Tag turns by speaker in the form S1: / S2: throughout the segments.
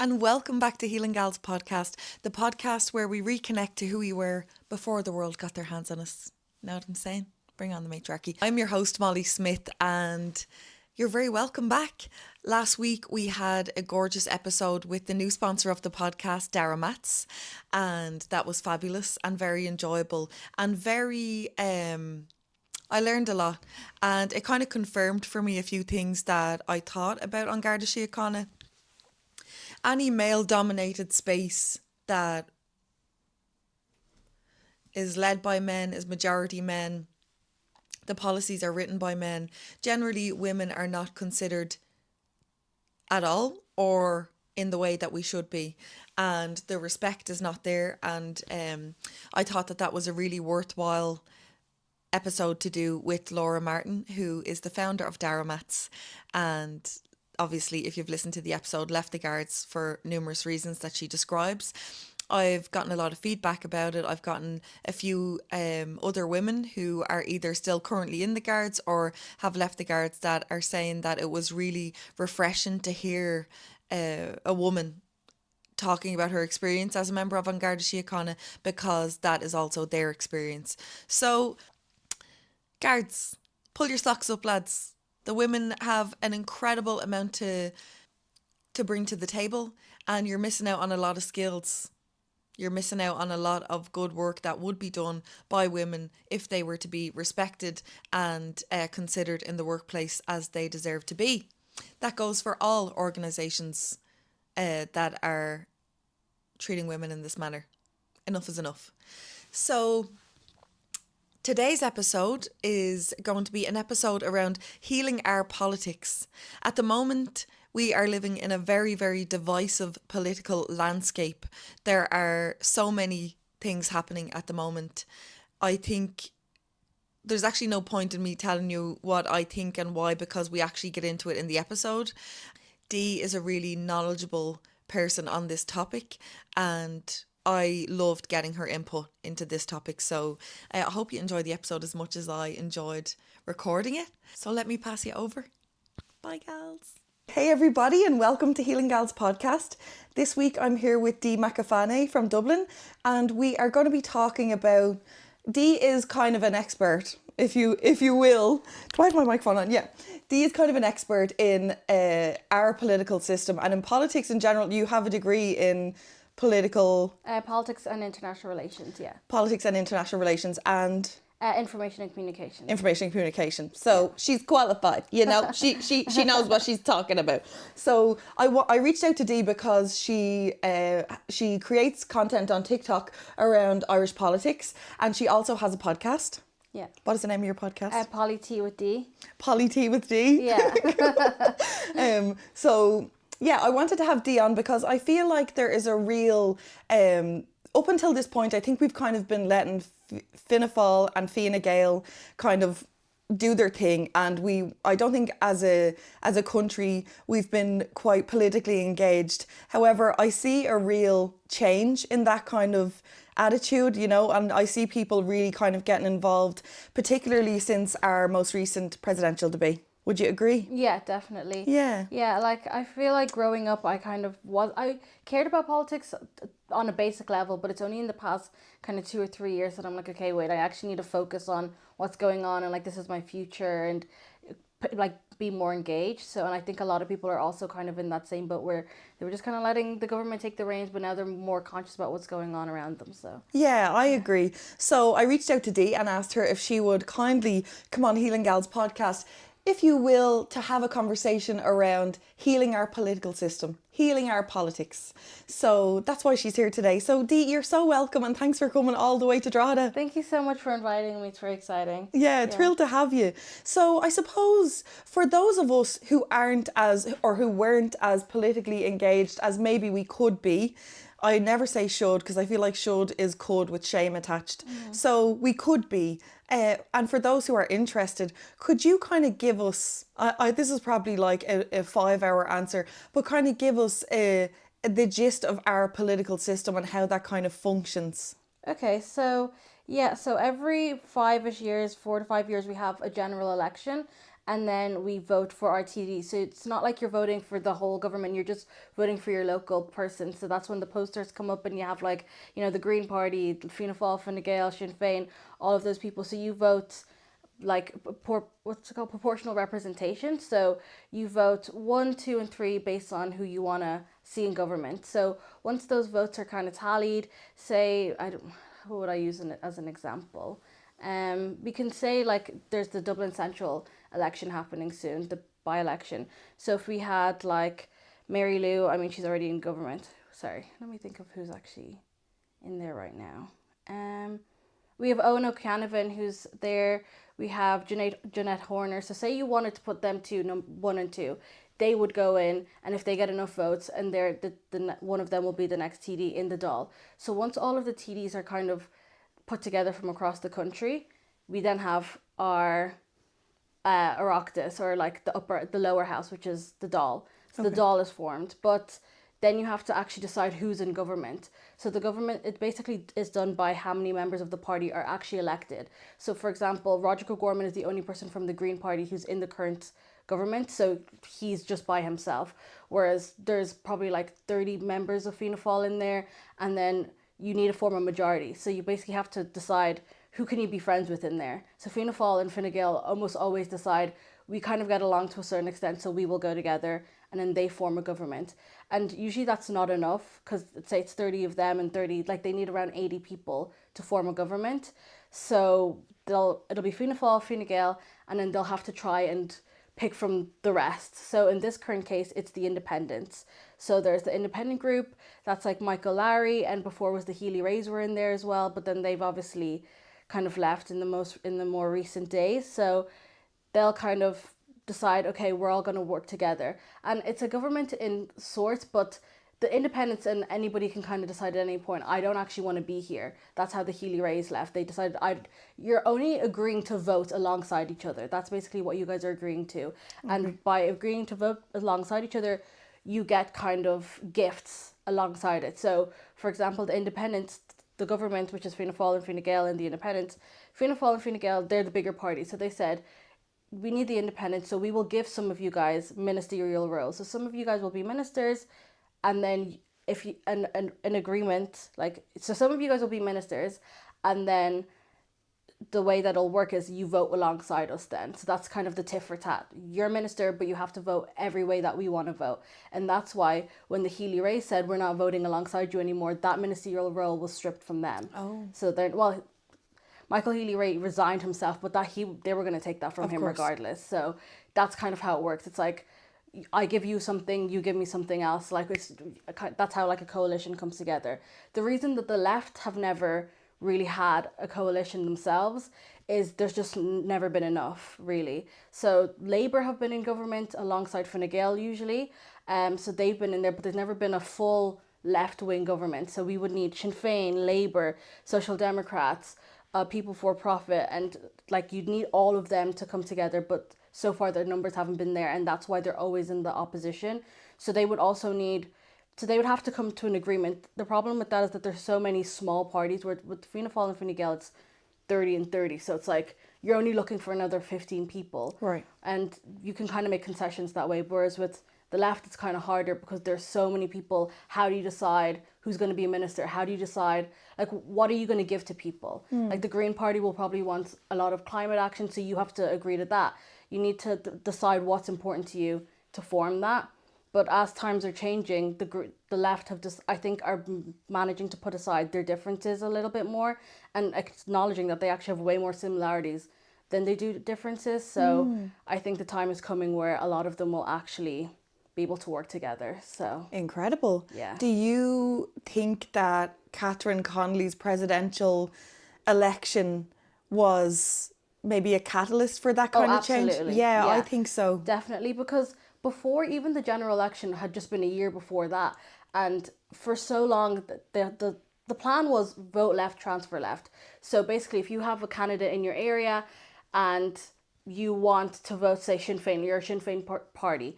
S1: And welcome back to Healing Gals podcast, the podcast where we reconnect to who we were before the world got their hands on us. Know what I'm saying? Bring on the matriarchy. I'm your host, Molly Smith, and you're very welcome back. Last week we had a gorgeous episode with the new sponsor of the podcast, Dara Mats, and that was fabulous and very enjoyable and very... I learned a lot, and it kind of confirmed for me a few things that I thought about An Garda Síochána. Any male-dominated space that is led by men, is majority men, the policies are written by men, generally women are not considered at all or in the way that we should be, and the respect is not there. And I thought that was a really worthwhile episode to do with Laura Martin, who is the founder of Dara Mats, and obviously if you've listened to the episode, left the guards for numerous reasons that she describes. I've gotten a lot of feedback about it. I've gotten a few other women who are either still currently in the guards or have left the guards that are saying that it was really refreshing to hear a woman talking about her experience as a member of An Garda Síochána, because that is also their experience. So guards, pull your socks up, lads. The women have an incredible amount to bring to the table, and you're missing out on a lot of skills. You're missing out on a lot of good work that would be done by women if they were to be respected and considered in the workplace as they deserve to be. That goes for all organisations that are treating women in this manner. Enough is enough. So today's episode is going to be an episode around healing our politics. At the moment, we are living in a very, very divisive political landscape. There are so many things happening at the moment. I think there's actually no point in me telling you what I think and why, because we actually get into it in the episode. Dee is a really knowledgeable person on this topic, and I loved getting her input into this topic. So I hope you enjoy the episode as much as I enjoyed recording it. So let me pass you over. Bye, gals. Hey everybody, and welcome to Healing Gals podcast. This week I'm here with Dee Makofane from Dublin, and we are going to be talking about... Dee is kind of an expert, if you will. Do I have my microphone on? Yeah. Dee is kind of an expert in our political system and in politics in general. You have a degree in politics
S2: and international relations, yeah.
S1: Politics and international relations and...
S2: Information and communication.
S1: Information and communication. So she's qualified, you know, she knows what she's talking about. So I reached out to Dee because she creates content on TikTok around Irish politics, and she also has a podcast.
S2: Yeah.
S1: What is the name of your podcast?
S2: Polly Tea with Dee.
S1: Polly Tea with Dee?
S2: Yeah.
S1: So yeah, I wanted to have Dee on because I feel like there is a real... up until this point, I think we've kind of been letting Fianna Fáil and Fine Gael kind of do their thing, and I don't think as a country we've been quite politically engaged. However, I see a real change in that kind of attitude, you know, and I see people really kind of getting involved, particularly since our most recent presidential debate. Would you agree?
S2: Yeah, definitely.
S1: Yeah.
S2: Yeah, like I feel like growing up I cared about politics on a basic level, but it's only in the past kind of 2 or 3 years that I'm like, okay, wait, I actually need to focus on what's going on, and like this is my future, and like be more engaged. So, and I think a lot of people are also kind of in that same boat where they were just kind of letting the government take the reins, but now they're more conscious about what's going on around them. So
S1: yeah, I agree. So I reached out to Dee and asked her if she would kindly come on Healing Gals podcast, if you will, to have a conversation around healing our political system, healing our politics. So that's why she's here today. So Dee, you're so welcome, and thanks for coming all the way to Drogheda.
S2: thank you so much for inviting me. It's very exciting.
S1: Yeah, thrilled to have you. So I suppose for those of us who weren't as politically engaged as maybe we could be, I never say should, because I feel like should is could with shame attached. So we could be. And for those who are interested, could you kind of give us, this is probably like a 5-hour answer, but kind of give us the gist of our political system and how that kind of functions?
S2: Okay, so Yeah, so every 5-ish years, 4 to 5 years, we have a general election, and then we vote for our TD. So it's not like you're voting for the whole government, you're just voting for your local person. So that's when the posters come up, and you have like, the Green Party, Fianna Fáil, Fine Gael, Sinn Féin, all of those people. So you vote like what's it called, proportional representation. So you vote 1, 2, and 3 based on who you want to see in government. So once those votes are kind of tallied, say, I don't, what would I use as an example? We can say like there's the Dublin Central election happening soon, the by-election. So if we had like Mary Lou, I mean she's already in government. Sorry, let me think of who's actually in there right now. We have Owen O'Canavan who's there. We have Jeanette Horner. So say you wanted to put them two, 1 and 2, they would go in, and if they get enough votes, and they're the one of them will be the next TD in the Dáil. So once all of the TDs are kind of put together from across the country, we then have our Oireachtas, or like the lower house, which is the Dáil. So the Dáil is formed, but then you have to actually decide who's in government. So the government, it basically is done by how many members of the party are actually elected. So for example, Roger O'Gorman is the only person from the Green Party who's in the current government, so he's just by himself. Whereas there's probably like 30 members of Fianna Fáil in there, and then you need to form a majority. So you basically have to decide who can you be friends with in there. So Fianna Fáil and Fine Gael almost always decide we kind of get along to a certain extent, so we will go together, and then they form a government. And usually that's not enough, because say it's 30 of them and 30, like they need around 80 people to form a government. So it'll be Fianna Fáil, Fine Gael, and then they'll have to try and pick from the rest. So in this current case, it's the independents. So there's the independent group, that's like Michael Lowry, and before was the Healy Rays were in there as well, but then they've obviously kind of left in the more recent days. So they'll kind of decide, okay, we're all going to work together. And it's a government in sorts, but the independents and anybody can kind of decide at any point, I don't actually want to be here. That's how the Healy Rays left. They decided, you're only agreeing to vote alongside each other. That's basically what you guys are agreeing to. Okay. And by agreeing to vote alongside each other, you get kind of gifts alongside it. So, for example, the independents, the government, which is Fianna Fáil and Fine Gael, and the independents, Fianna Fáil and Fine Gael, they're the bigger party. So they said, we need the independents, so we will give some of you guys ministerial roles. So some of you guys will be ministers, and then if you an agreement, like, so some of you guys will be ministers, and then the way that'll work is you vote alongside us then. So that's kind of the tit for tat. You're a minister, but you have to vote every way that we want to vote. And that's why when the Healy Rays said we're not voting alongside you anymore, that ministerial role was stripped from them. Oh. So then, well, Michael Healy-Rae resigned himself, but they were going to take that from him regardless. So that's kind of how it works. It's like, I give you something, you give me something else. Like that's how like a coalition comes together. The reason that the left have never really had a coalition themselves is there's just never been enough, really. So Labour have been in government alongside Fine Gael usually. So they've been in there, but there's never been a full left-wing government. So we would need Sinn Féin, Labour, Social Democrats, People for Profit, and like you'd need all of them to come together, but so far their numbers haven't been there, and that's why they're always in the opposition. So they would have to come to an agreement. The problem with that is that there's so many small parties, where with Fianna Fáil and Fine Gael it's 30 and 30, so it's like you're only looking for another 15 people, right? And you can kind of make concessions that way, whereas with the left it's kind of harder because there's so many people. How do you decide who's going to be a minister? How do you decide, like, what are you going to give to people? Like the Green Party will probably want a lot of climate action, so you have to agree to that. You need to decide what's important to you to form that. But as times are changing, the left have just, I think, are managing to put aside their differences a little bit more and acknowledging that they actually have way more similarities than they do differences. So I think the time is coming where a lot of them will actually be able to work together. So
S1: incredible.
S2: Yeah.
S1: Do you think that Catherine Connolly's presidential election was maybe a catalyst for that kind of change?
S2: Absolutely.
S1: Yeah, I think so.
S2: Definitely, because before even the general election had just been a year before that, and for so long the plan was vote left, transfer left. So basically, if you have a candidate in your area and you want to vote, say, Sinn Féin, you're a Sinn Féin party,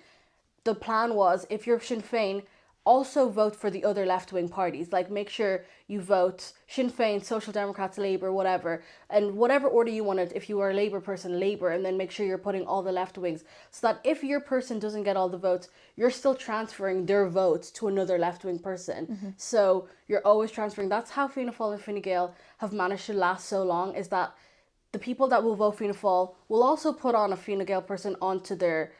S2: the plan was, if you're Sinn Féin, also vote for the other left-wing parties. Like, make sure you vote Sinn Féin, Social Democrats, Labour, whatever, and whatever order you want it. If you are a Labour person, Labour, and then make sure you're putting all the left wings, so that if your person doesn't get all the votes, you're still transferring their votes to another left-wing person. So you're always transferring. That's how Fianna Fáil and Fine Gael have managed to last so long, is that the people that will vote Fianna Fáil will also put on a Fine Gael person onto their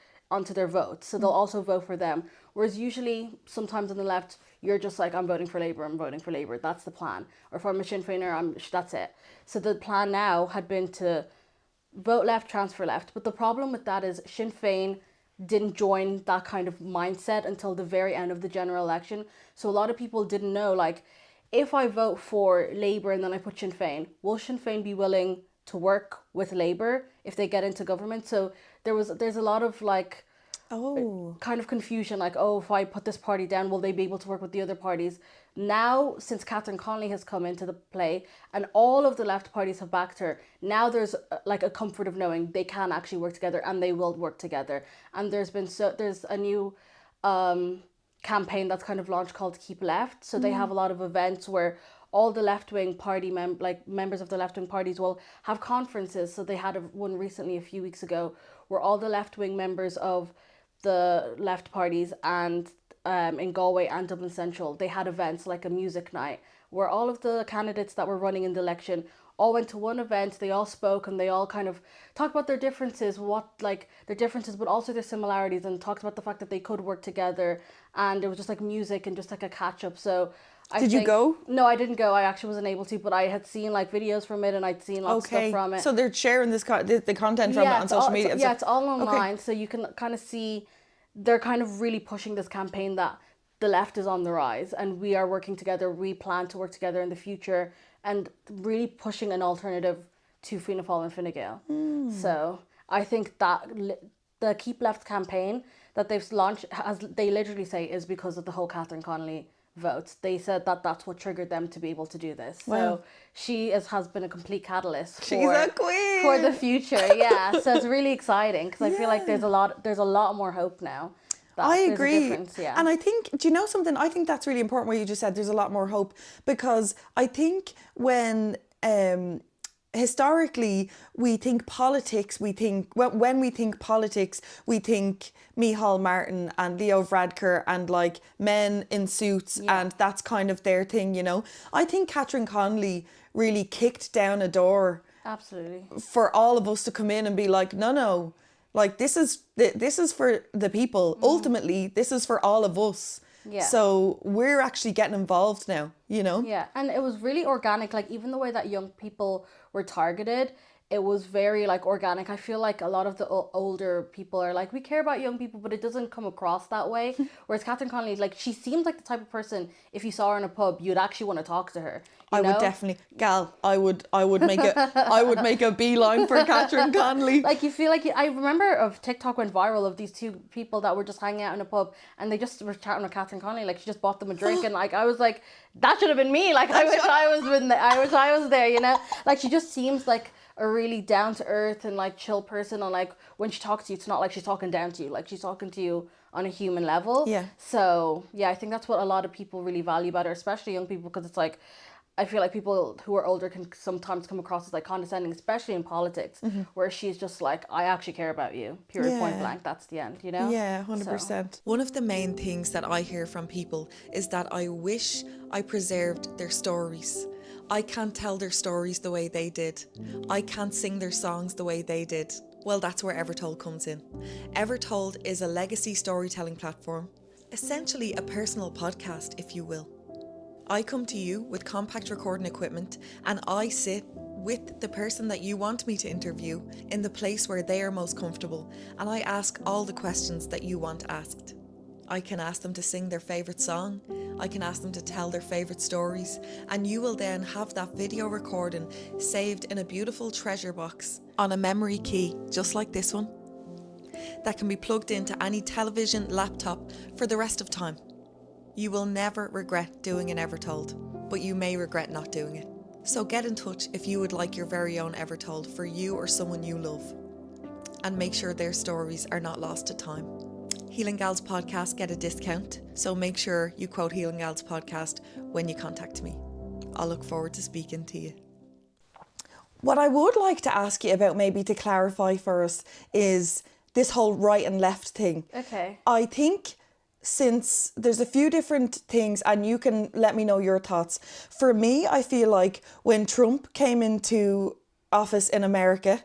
S2: vote. So they'll also vote for them. Whereas usually, sometimes on the left, you're just like, I'm voting for Labour. That's the plan. Or if I'm a Sinn Féiner, that's it. So the plan now had been to vote left, transfer left. But the problem with that is Sinn Féin didn't join that kind of mindset until the very end of the general election. So a lot of people didn't know, like, if I vote for Labour and then I put Sinn Féin, will Sinn Féin be willing to work with Labour if they get into government? So there's a lot of like kind of confusion, like, oh, if I put this party down, will they be able to work with the other parties? Now, since Catherine Connolly has come into the play and all of the left parties have backed her, now there's like a comfort of knowing they can actually work together and they will work together. And there's a new campaign that's kind of launched called Keep Left. So they have a lot of events where all the left-wing party members of the left-wing parties will have conferences. So they had one recently a few weeks ago where all the left-wing members of the left parties and in Galway and Dublin Central, they had events like a music night where all of the candidates that were running in the election all went to one event. They all spoke and they all kind of talked about their differences, but also their similarities, and talked about the fact that they could work together. And it was just like music and just like a catch up. So
S1: Did you go?
S2: No, I didn't go. I actually wasn't able to, but I had seen like videos from it and I'd seen lots of stuff from it.
S1: So they're sharing the content from it on social media and stuff?
S2: Yeah, it's all online. So you can kind of see they're kind of really pushing this campaign that the left is on the rise and we are working together. We plan to work together in the future, and really pushing an alternative to Fianna Fáil and Fine Gael. So I think that the Keep Left campaign that they've launched, as they literally say, is because of the whole Catherine Connolly votes. They said that that's what triggered them to be able to do this. Wow. So she has been a complete catalyst
S1: She's a queen
S2: for the future. Yeah, so it's really exciting because I feel like there's a lot more hope now.
S1: I agree. And I think, do you know something? I think that's really important what you just said. There's a lot more hope, because I think when historically we think politics, when we think politics, we think Micheál Martin and Leo Varadkar and like men in suits, and that's kind of their thing, you know. I think Catherine Connolly really kicked down a door.
S2: Absolutely.
S1: For all of us to come in and be like, no. Like, this is for the people. Ultimately, this is for all of us. Yeah. So we're actually getting involved now, you know?
S2: Yeah, and it was really organic. Like, even the way that young people were targeted, it was very, like, organic. I feel like a lot of the older people are like, we care about young people, but it doesn't come across that way. Whereas Catherine Connolly, like, she seemed like the type of person, if you saw her in a pub, you'd actually want to talk to her.
S1: I would definitely, I would make a beeline for Catherine Connolly.
S2: Like, you feel like, I remember of TikTok went viral of these two people that were just hanging out in a pub and they just were chatting with Catherine Connolly. Like, she just bought them a drink and like, I was like, that should have been me. Like, I wish I was there, you know? Like, she just seems like a really down to earth and like chill person, and like when she talks to you, it's not like she's talking down to you, like she's talking to you on a human level. Yeah. So yeah, I think that's what a lot of people really value about her, especially young people, because it's like, I feel like people who are older can sometimes come across as like condescending, especially in politics, where she's just like, I actually care about you, period, point blank, that's the end, you know?
S1: Yeah, 100%. So. One of the main things that I hear from people is that I wish I preserved their stories. I can't tell their stories the way they did. I can't sing their songs the way they did. Well, that's where Evertold comes in. Evertold is a legacy storytelling platform, essentially a personal podcast, if you will. I come to you with compact recording equipment, and I sit with the person that you want me to interview in the place where they are most comfortable, and I ask all the questions that you want asked. I can ask them to sing their favourite song, I can ask them to tell their favourite stories, and you will then have that video recording saved in a beautiful treasure box on a memory key, just like this one, that can be plugged into any television, laptop for the rest of time. You will never regret doing an Evertold, but you may regret not doing it. So get in touch if you would like your very own Evertold for you or someone you love, and make sure their stories are not lost to time. Healing Gals podcast get a discount, so make sure you quote Healing Gals podcast when you contact me. I'll look forward to speaking to you. What I would like to ask you about, maybe to clarify for us, is this whole right and left thing.
S2: Okay.
S1: I think since there's a few different things, and you can let me know your thoughts. For me, I feel like when Trump came into office in America,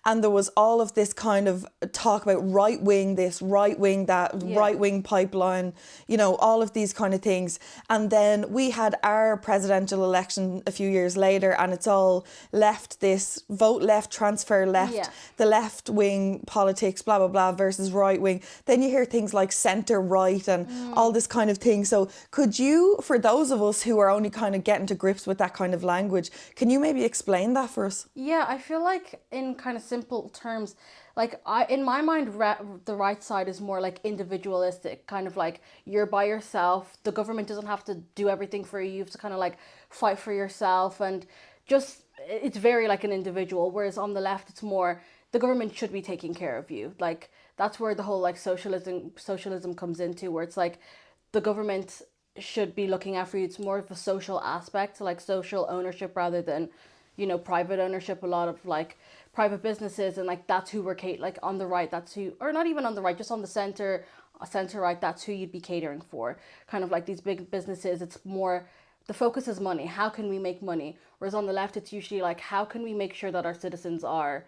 S1: and there was all of this kind of talk about right wing this, right wing that, right wing pipeline, you know, all of these kind of things. And then we had our presidential election a few years later, and it's all left, this vote left, transfer left, the left wing politics, blah, blah, blah, versus right wing. Then you hear things like centre right and all this kind of thing. So could you, for those of us who are only kind of getting to grips with that kind of language, can you maybe explain that for us?
S2: Yeah, I feel like in kind of simple terms, like in my mind, the right side is more like individualistic, kind of like you're by yourself. The government doesn't have to do everything for you. You have to kind of like fight for yourself, and just it's very like an individual. Whereas on the left, it's more the government should be taking care of you. Like that's where the whole like socialism comes into, where it's like the government should be looking after you. It's more of a social aspect, like social ownership rather than, you know, private ownership. A lot of like private businesses, and like that's who we're like on the right, that's who, or not even on the right, just on the center right, that's who you'd be catering for. Kind of like these big businesses, it's more the focus is money. How can we make money? Whereas on the left, it's usually like how can we make sure that our citizens are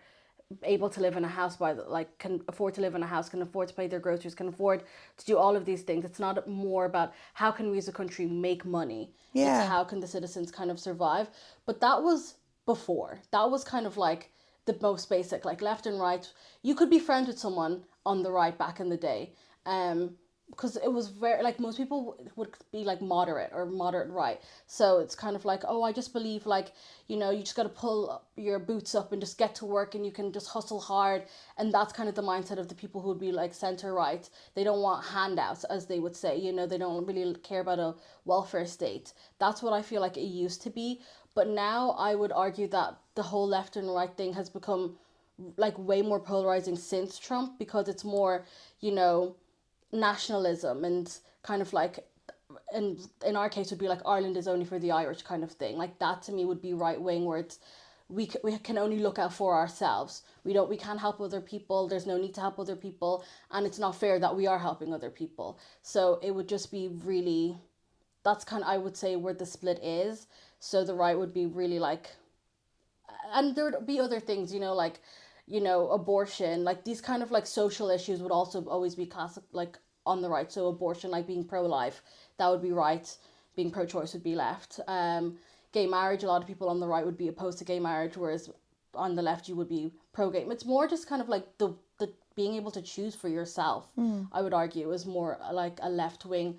S2: able to live in a house, like can afford to live in a house, can afford to pay their groceries, can afford to do all of these things. It's not more about how can we as a country make money. It's how can the citizens kind of survive. But that was before. That was kind of like the most basic, like left and right. You could be friends with someone on the right back in the day, because it was very like most people would be like moderate or moderate right. So it's kind of like, oh, I just believe like, you know, you just got to pull your boots up and just get to work, and you can just hustle hard. And that's kind of the mindset of the people who would be like center right. They don't want handouts, as they would say, you know, they don't really care about a welfare state. That's what I feel like it used to be. But now I would argue that the whole left and right thing has become like way more polarizing since Trump, because it's more, you know, nationalism and kind of like, and in our case would be like Ireland is only for the Irish kind of thing. Like that to me would be right wing, where it's we can only look out for ourselves. We can't help other people. There's no need to help other people, and it's not fair that we are helping other people. So it would just be really, that's kind of, I would say, where the split is. So the right would be really like, and there would be other things, you know, like, you know, abortion, like these kind of like social issues would also always be classic, like on the right. So abortion, like being pro-life, that would be right. Being pro-choice would be left. Gay marriage, a lot of people on the right would be opposed to gay marriage, whereas on the left you would be pro-gay. It's more just kind of like the being able to choose for yourself, I would argue, is more like a left-wing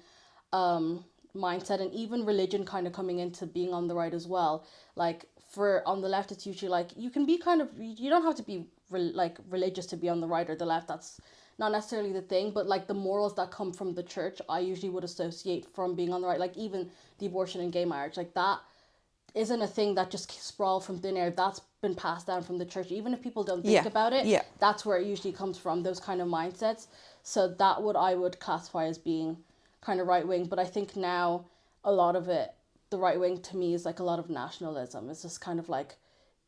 S2: mindset. And even religion kind of coming into being on the right as well. Like for on the left, it's usually like you can be kind of, you don't have to be like religious to be on the right or the left. That's not necessarily the thing, but like the morals that come from the church, I usually would associate from being on the right. Like even the abortion and gay marriage, like that isn't a thing that just sprawl from thin air. That's been passed down from the church. Even if people don't think about it, that's where it usually comes from, those kind of mindsets. So that I would classify as being kind of right wing. But I think now a lot of it, the right wing to me is like a lot of nationalism. It's just kind of like,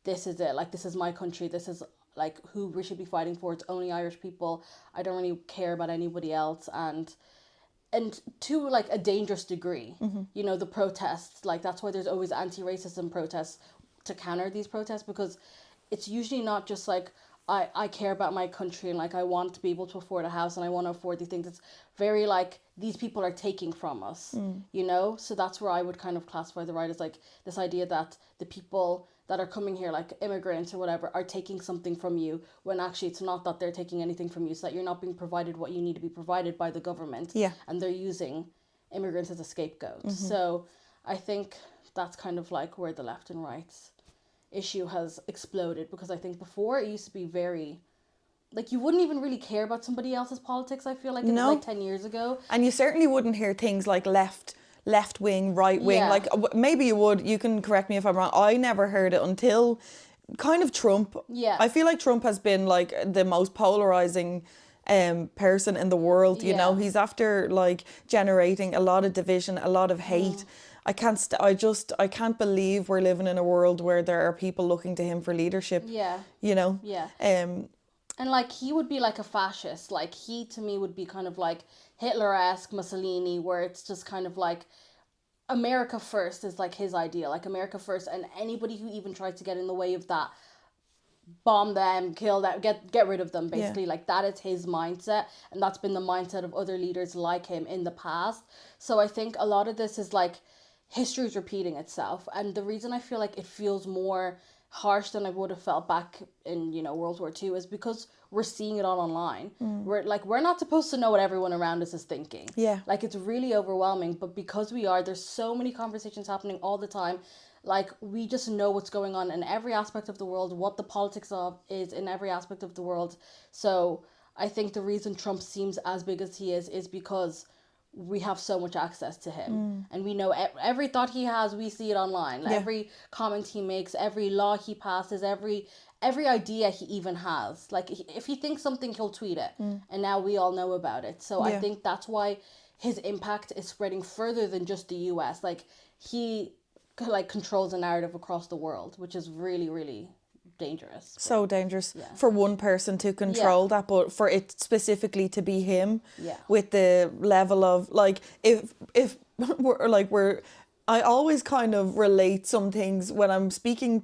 S2: this is it. Like, this is my country. This is like who we should be fighting for. It's only Irish people. I don't really care about anybody else. And to like a dangerous degree, you know, the protests, like that's why there's always anti-racism protests to counter these protests, because it's usually not just like, I care about my country and like I want to be able to afford a house and I want to afford these things. It's very like these people are taking from us, you know? So that's where I would kind of classify the right as like this idea that the people that are coming here, like immigrants or whatever, are taking something from you, when actually it's not that they're taking anything from you. It's that you're not being provided what you need to be provided by the government. Yeah. And they're using immigrants as a scapegoat. So I think that's kind of like where the left and right issue has exploded, because I think before it used to be very, like, you wouldn't even really care about somebody else's politics, I feel like, like 10 years ago.
S1: And you certainly wouldn't hear things like left wing, right wing. Yeah. Like maybe you would, you can correct me if I'm wrong. I never heard it until kind of Trump.
S2: Yeah.
S1: I feel like Trump has been like the most polarizing person in the world. You know,
S2: Yeah.
S1: he's after like generating a lot of division, a lot of hate. I can't believe we're living in a world where there are people looking to him for leadership.
S2: Yeah.
S1: You know,
S2: Yeah.
S1: um,
S2: And like he would be like a fascist. Like he to me would be kind of like Hitler-esque Mussolini, where it's just kind of like America first is like his idea, like America first, and anybody who even tries to get in the way of that, bomb them, kill them, get rid of them, basically. Like that is his mindset, and that's been the mindset of other leaders like him in the past. So I think a lot of this is like history is repeating itself, and the reason I feel like it feels more harsh than I would have felt back in, you know, World War II is because we're seeing it all online. We're not supposed to know what everyone around us is thinking.
S1: Yeah.
S2: Like it's really overwhelming, but because we are, there's so many conversations happening all the time. Like we just know what's going on in every aspect of the world, what the politics of is in every aspect of the world. So I think the reason Trump seems as big as he is because we have so much access to him, and we know every thought he has, we see it online.
S1: Yeah.
S2: Every comment he makes, every law he passes, every idea he even has. Like if he thinks something, he'll tweet it, and now we all know about it. So I
S1: Yeah.
S2: think that's why his impact is spreading further than just the US. Like he like controls a narrative across the world, which is really, really dangerous.
S1: So dangerous for one person to control that, but for it specifically to be him, with the level of like, if we're I always kind of relate some things when I'm speaking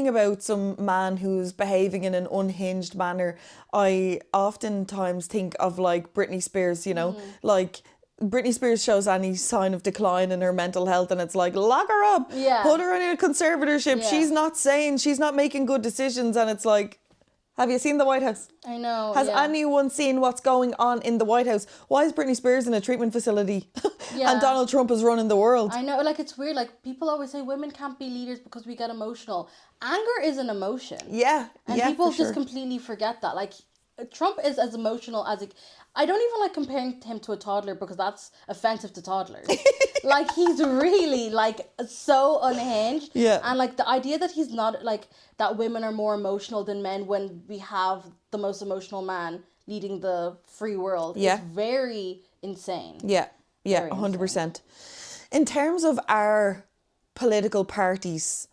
S1: about some man who's behaving in an unhinged manner. I oftentimes think of like Britney Spears, you know, like Britney Spears shows any sign of decline in her mental health and it's like, lock her up, put her in a conservatorship. She's not sane, she's not making good decisions. And it's like, have you seen the White House?
S2: I know.
S1: Has anyone seen what's going on in the White House? Why is Britney Spears in a treatment facility and Donald Trump is running the world?
S2: I know, like it's weird. Like people always say women can't be leaders because we get emotional. Anger is an emotion. And people just completely forget that. Like Trump is as emotional as I don't even like comparing him to a toddler because that's offensive to toddlers. Like he's really like so unhinged. And like the idea that he's not like that women are more emotional than men when we have the most emotional man leading the free world is very insane.
S1: Yeah, 100%. In terms of our political parties,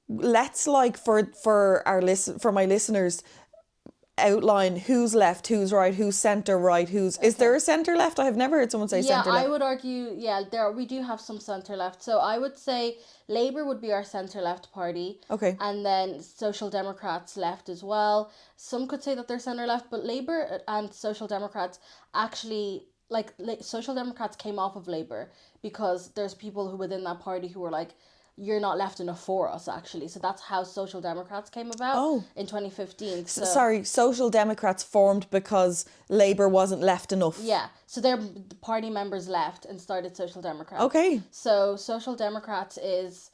S1: let's like for my listeners, outline who's left, who's right, who's centre right, is there a centre left? I have never heard someone say centre left.
S2: I would argue, we do have some centre left. So I would say Labour would be our centre left party.
S1: Okay.
S2: And then Social Democrats left as well. Some could say that they're centre left, but Labour and Social Democrats actually, like Social Democrats came off of Labour because there's people who within that party who were like, you're not left enough for us, actually. So that's how Social Democrats came about in 2015. So,
S1: sorry, Social Democrats formed because Labour wasn't left enough.
S2: Yeah, so their party members left and started Social Democrats.
S1: Okay.
S2: So Social Democrats is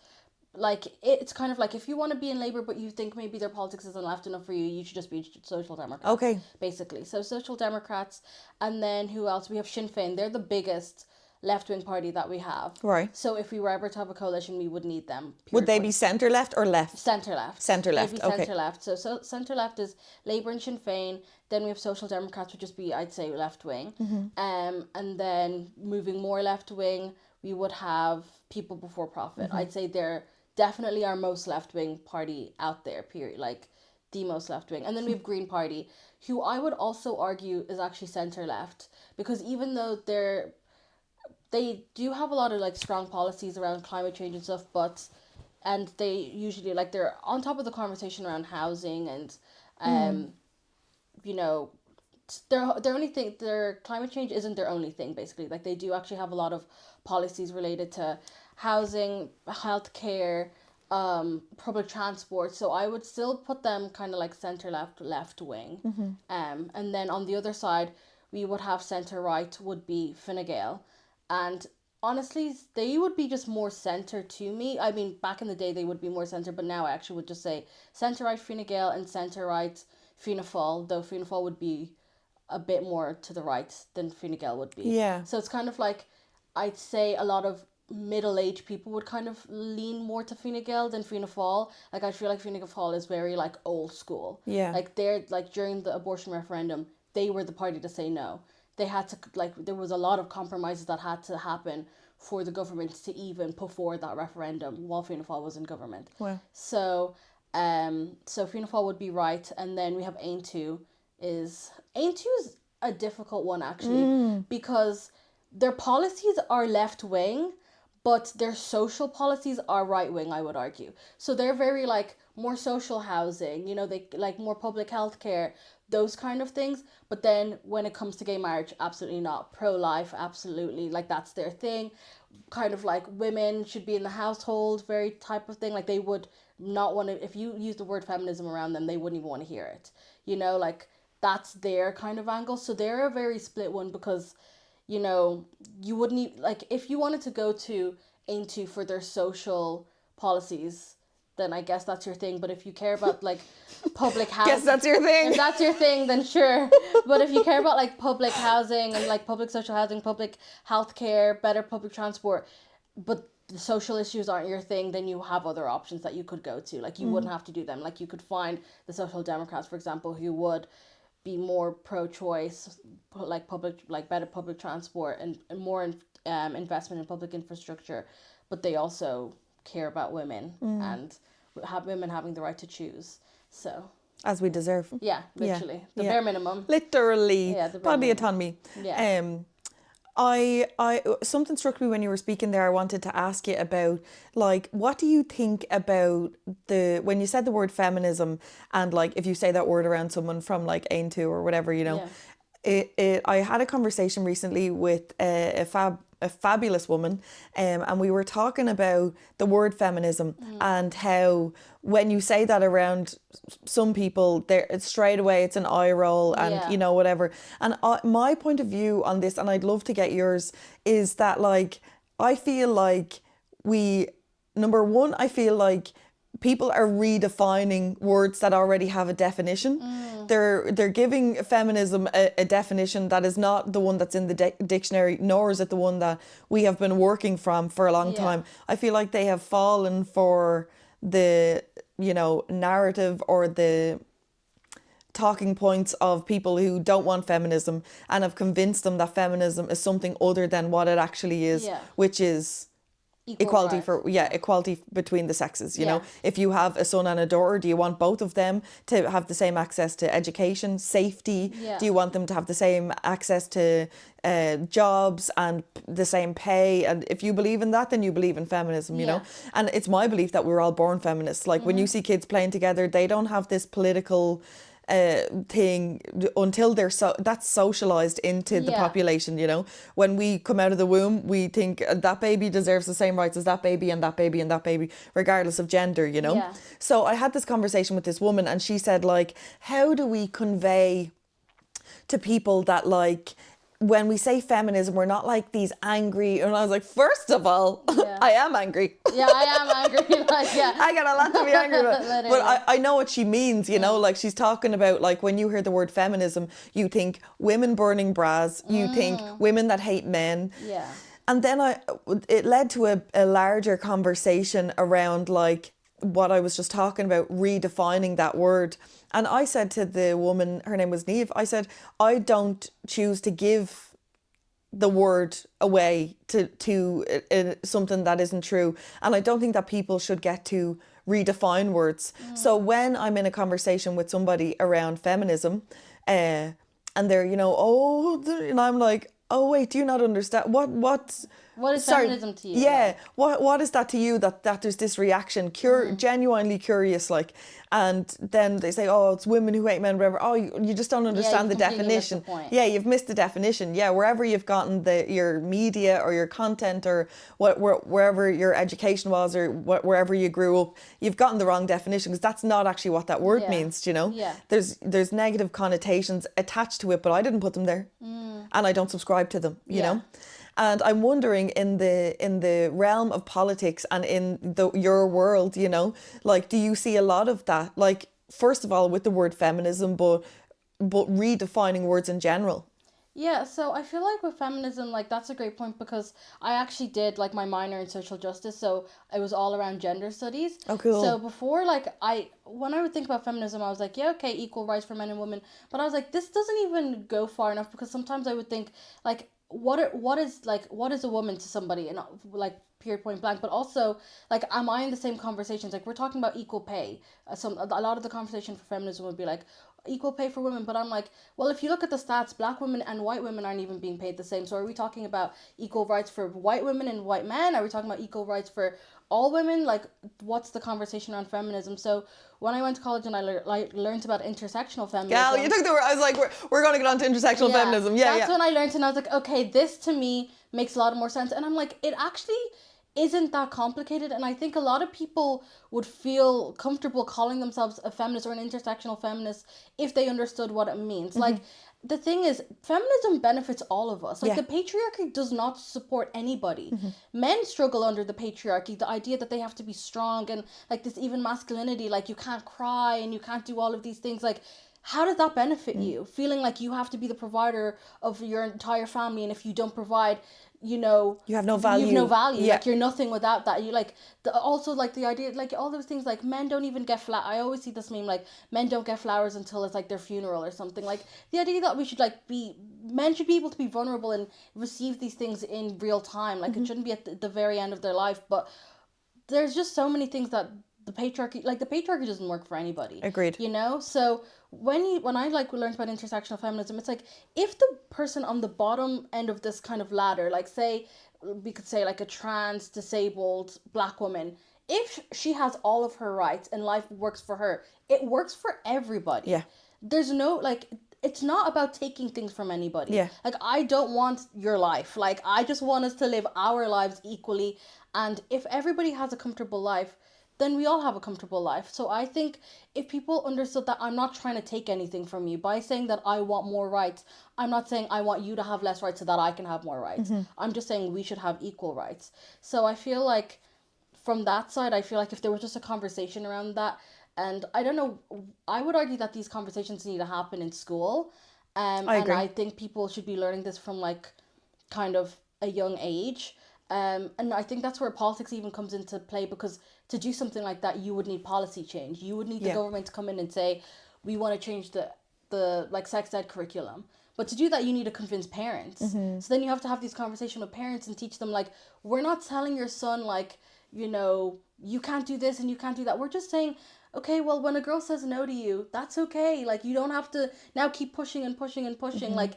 S2: like, it's kind of like if you want to be in Labour but you think maybe their politics isn't left enough for you, you should just be Social Democrats.
S1: Okay.
S2: Basically. So Social Democrats, and then who else? We have Sinn Féin. They're the biggest left-wing party that we have.
S1: Right.
S2: So if we were ever to have a coalition, we would need them.
S1: Would they be centre left or left?
S2: Centre left.
S1: Centre left.
S2: They'd be centre left. So centre left is Labour and Sinn Féin. Then we have Social Democrats, would just be, I'd say, left wing. And then moving more left wing, we would have People Before Profit. I'd say they're definitely our most left wing party out there. Period. Like the most left wing. And then we have Green Party, who I would also argue is actually centre left, because even though they do have a lot of like strong policies around climate change and stuff, and they usually like they're on top of the conversation around housing and you know, their climate change isn't their only thing, basically. Like they do actually have a lot of policies related to housing, healthcare, public transport. So I would still put them kind of like centre left wing. And then on the other side we would have centre right would be Fine Gael. And honestly, they would be just more centre to me. I mean, back in the day, they would be more centre, but now I actually would just say centre-right Fine Gael and centre-right Fianna Fáil, though Fianna Fáil would be a bit more to the right than Fine Gael would be.
S1: Yeah.
S2: So it's kind of like, I'd say a lot of middle-aged people would kind of lean more to Fine Gael than Fianna Fáil. Like, I feel like Fine Gael is very, like, old school.
S1: Yeah.
S2: Like, they're, like, during the abortion referendum, they were the party to say no. They had to, like, there was a lot of compromises that had to happen for the government to even put forward that referendum while Fianna Fáil was in government.
S1: Wow.
S2: So, so Fianna Fáil would be right. And then we have Aontú is a difficult one, actually, because their policies are left-wing, but their social policies are right-wing, I would argue. So they're very, like, more social housing, you know, they like more public health care, those kind of things. But then when it comes to gay marriage, absolutely not. Pro-life, absolutely, like, that's their thing. Kind of like women should be in the household, very type of thing. Like, they would not want to, if you use the word feminism around them, they wouldn't even want to hear it. You know, like, that's their kind of angle. So they're a very split one because, you know, you wouldn't even, like, if you wanted to go to Aontú for their social policies, then I guess that's your thing. But if you care about, like, public housing,
S1: Guess that's your thing.
S2: if that's your thing, then sure. But if you care about, like, public housing and, like, public social housing, public healthcare, better public transport, but the social issues aren't your thing, then you have other options that you could go to. Like, you wouldn't have to do them. Like, you could find the Social Democrats, for example, who would be more pro-choice, like public, like better public transport and more investment in public infrastructure, but they also care about women and have women having the right to choose. So
S1: As we deserve.
S2: yeah, literally the
S1: Yeah.
S2: bare minimum.
S1: Literally.
S2: Yeah, the bare
S1: Body
S2: minimum.
S1: autonomy.
S2: Yeah.
S1: I something struck me when you were speaking there. I wanted to ask you about, like, what do you think about when you said the word feminism, and, like, if you say that word around someone from, like, Aontú or whatever, you know, I had a conversation recently with a fabulous woman, and we were talking about the word feminism and how when you say that around some people, it's straight away it's an eye roll and you know, whatever. And my point of view on this, and I'd love to get yours, is that, like, I feel like number one, I feel like people are redefining words that already have a definition. They're giving feminism a definition that is not the one that's in the dictionary, nor is it the one that we have been working from for a long time. I feel like they have fallen for the, you know, narrative or the talking points of people who don't want feminism and have convinced them that feminism is something other than what it actually is, which is equality equality between the sexes, you know. If you have a son and a daughter, do you want both of them to have the same access to education, safety? Do you want them to have the same access to jobs and the same pay? And if you believe in that, then you believe in feminism, you know. And it's my belief that we're all born feminists. Like, when you see kids playing together, they don't have this political thing until that's socialized into the population, you know. When we come out of the womb, we think that baby deserves the same rights as that baby and that baby and that baby, regardless of gender, you know. So I had this conversation with this woman, and she said, like, how do we convey to people that, like, when we say feminism, we're not like these angry, and I was like, first of all, I am angry.
S2: I am angry. Like,
S1: I got a lot to be angry about. But I know what she means, you know, like, she's talking about, like, when you hear the word feminism, you think women burning bras, you think women that hate men. And then it led to a larger conversation around, like, what I was just talking about, redefining that word. And I said to the woman, her name was Niamh, I said, I don't choose to give the word away to something that isn't true. And I don't think that people should get to redefine words. So when I'm in a conversation with somebody around feminism, and they're, you know, and I'm like, oh wait, do you not understand what
S2: is feminism to you?
S1: Yeah, what is that to you, that there's this reaction, genuinely curious, like, and then they say, oh, it's women who hate men, whatever. Oh, you just don't understand the definition. You've missed the definition. Wherever you've gotten your media or your content or wherever your education was or wherever you grew up, you've gotten the wrong definition, because that's not actually what that word means, you know. There's negative connotations attached to it, but I didn't put them there, and I don't subscribe to them, you know. And I'm wondering, in the realm of politics and in your world, you know, like, do you see a lot of that? Like, first of all, with the word feminism, but redefining words in general.
S2: Yeah, so I feel like with feminism, like that's a great point because I actually did like my minor in social justice, so it was all around gender studies.
S1: Oh,
S2: So
S1: cool.
S2: before, like when I would think about feminism, I was like, yeah, okay, equal rights for men and women, but I was like, this doesn't even go far enough because sometimes I would think like, what is a woman to somebody, and like period point blank, but also like, am I in the same conversations? Like we're talking about equal pay. A lot of the conversation for feminism would be like equal pay for women, but I'm like, well, if you look at the stats, black women and white women aren't even being paid the same. So are we talking about equal rights for white women and white men? Are we talking about equal rights for all women? Like, what's the conversation around feminism? So when I went to college and I learned about intersectional
S1: Gal, you
S2: feminism,
S1: took the word. I was like, we're going to get on to intersectional
S2: yeah,
S1: feminism. Yeah,
S2: that's
S1: yeah.
S2: when I learned, and I was like, okay, this to me makes a lot more sense. And I'm like, it actually isn't that complicated. And I think a lot of people would feel comfortable calling themselves a feminist or an intersectional feminist if they understood what it means. Like, the thing is, feminism benefits all of us. Like,
S1: Yeah.
S2: the patriarchy does not support anybody. Men struggle under the patriarchy, the idea that they have to be strong and like this even masculinity, like you can't cry and you can't do all of these things. Like, how does that benefit you? Feeling like you have to be the provider of your entire family, and if you don't provide, you know,
S1: You have no
S2: you've no
S1: value.
S2: value.
S1: Yeah.
S2: Like you're nothing without that. You like also like the idea, like all those things, like men don't even get I always see this meme like men don't get flowers until it's like their funeral or something. Like the idea that we should like be men should be able to be vulnerable and receive these things in real time. Like it shouldn't be at the very end of their life, but there's just so many things that the patriarchy doesn't work for anybody,
S1: Agreed.
S2: you know. So when I like learned about intersectional feminism, it's like if the person on the bottom end of this kind of ladder, like say we could say like a trans disabled black woman, if she has all of her rights and life works for her, it works for everybody.
S1: Yeah.
S2: There's no like, it's not about taking things from anybody.
S1: Yeah.
S2: Like I don't want your life. Like I just want us to live our lives equally. And if everybody has a comfortable life, then we all have a comfortable life. So I think if people understood that I'm not trying to take anything from you by saying that I want more rights, I'm not saying I want you to have less rights so that I can have more rights. I'm just saying we should have equal rights. So I feel like from that side, I feel like if there was just a conversation around that, and I don't know, I would argue that these conversations need to happen in school.
S1: I
S2: And
S1: agree.
S2: I think people should be learning this from like kind of a young age. And I think that's where politics even comes into play because to do something like that, you would need policy change. You would need the
S1: Yeah.
S2: government to come in and say, we want to change the like sex ed curriculum. But to do that, you need to convince parents. So then you have to have these conversations with parents and teach them like, we're not telling your son like, you know, you can't do this and you can't do that. We're just saying, okay, well, when a girl says no to you, that's okay. Like you don't have to now keep pushing and pushing and pushing. Like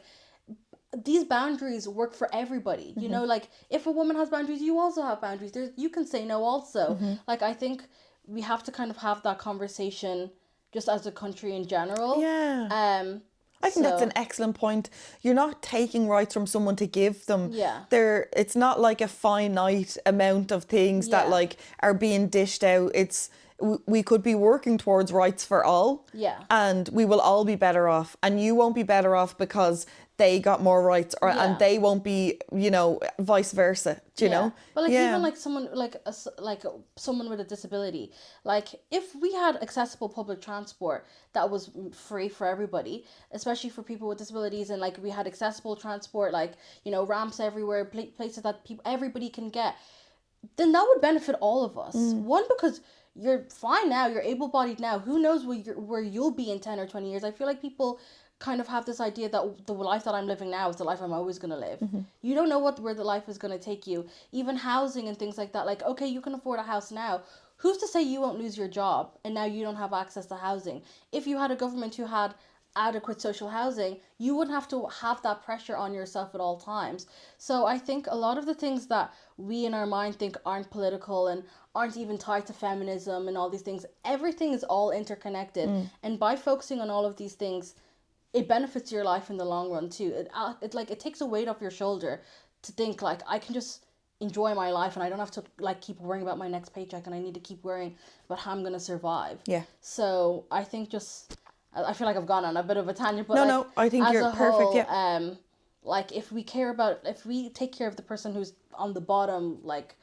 S2: these boundaries work for everybody. You know, like if a woman has boundaries, you also have boundaries. You can say no also. Like I think we have to kind of have that conversation just as a country in general.
S1: Yeah.
S2: Um
S1: I think that's an
S2: so
S1: excellent point. You're not taking rights from someone to give them.
S2: yeah.
S1: It's not like a finite amount of things that
S2: Yeah.
S1: like are being dished out. We could be working towards rights for all,
S2: Yeah.
S1: and we will all be better off. And you won't be better off because they got more rights, and
S2: Yeah.
S1: they won't be, vice versa. Do you
S2: Yeah,
S1: know?
S2: but like even
S1: Yeah.
S2: like someone like someone with a disability, like if we had accessible public transport that was free for everybody, especially for people with disabilities, and like we had accessible transport, like you know ramps everywhere, places that people everybody can get, then that would benefit all of us. One, because you're fine now, you're able bodied now. Who knows where you'll be in 10 or 20 years? I feel like people kind of have this idea that the life that I'm living now is the life I'm always going to live. You don't know where the life is going to take you. Even housing and things like that. Like, okay, you can afford a house now. Who's to say you won't lose your job and now you don't have access to housing? If you had a government who had adequate social housing, you wouldn't have to have that pressure on yourself at all times. So I think a lot of the things that we in our mind think aren't political and aren't even tied to feminism and all these things, everything is all interconnected. And by focusing on all of these things, it benefits your life in the long run too. It takes a weight off your shoulder to think like I can just enjoy my life and I don't have to like keep worrying about my next paycheck and I need to keep worrying about how I'm gonna survive.
S1: Yeah.
S2: So I think just I feel like I've gone on a bit of a tangent, but
S1: No,
S2: like
S1: no, I think
S2: as
S1: you're
S2: a
S1: perfect.
S2: whole,
S1: Yeah.
S2: like if we take care of the person who's on the bottom, like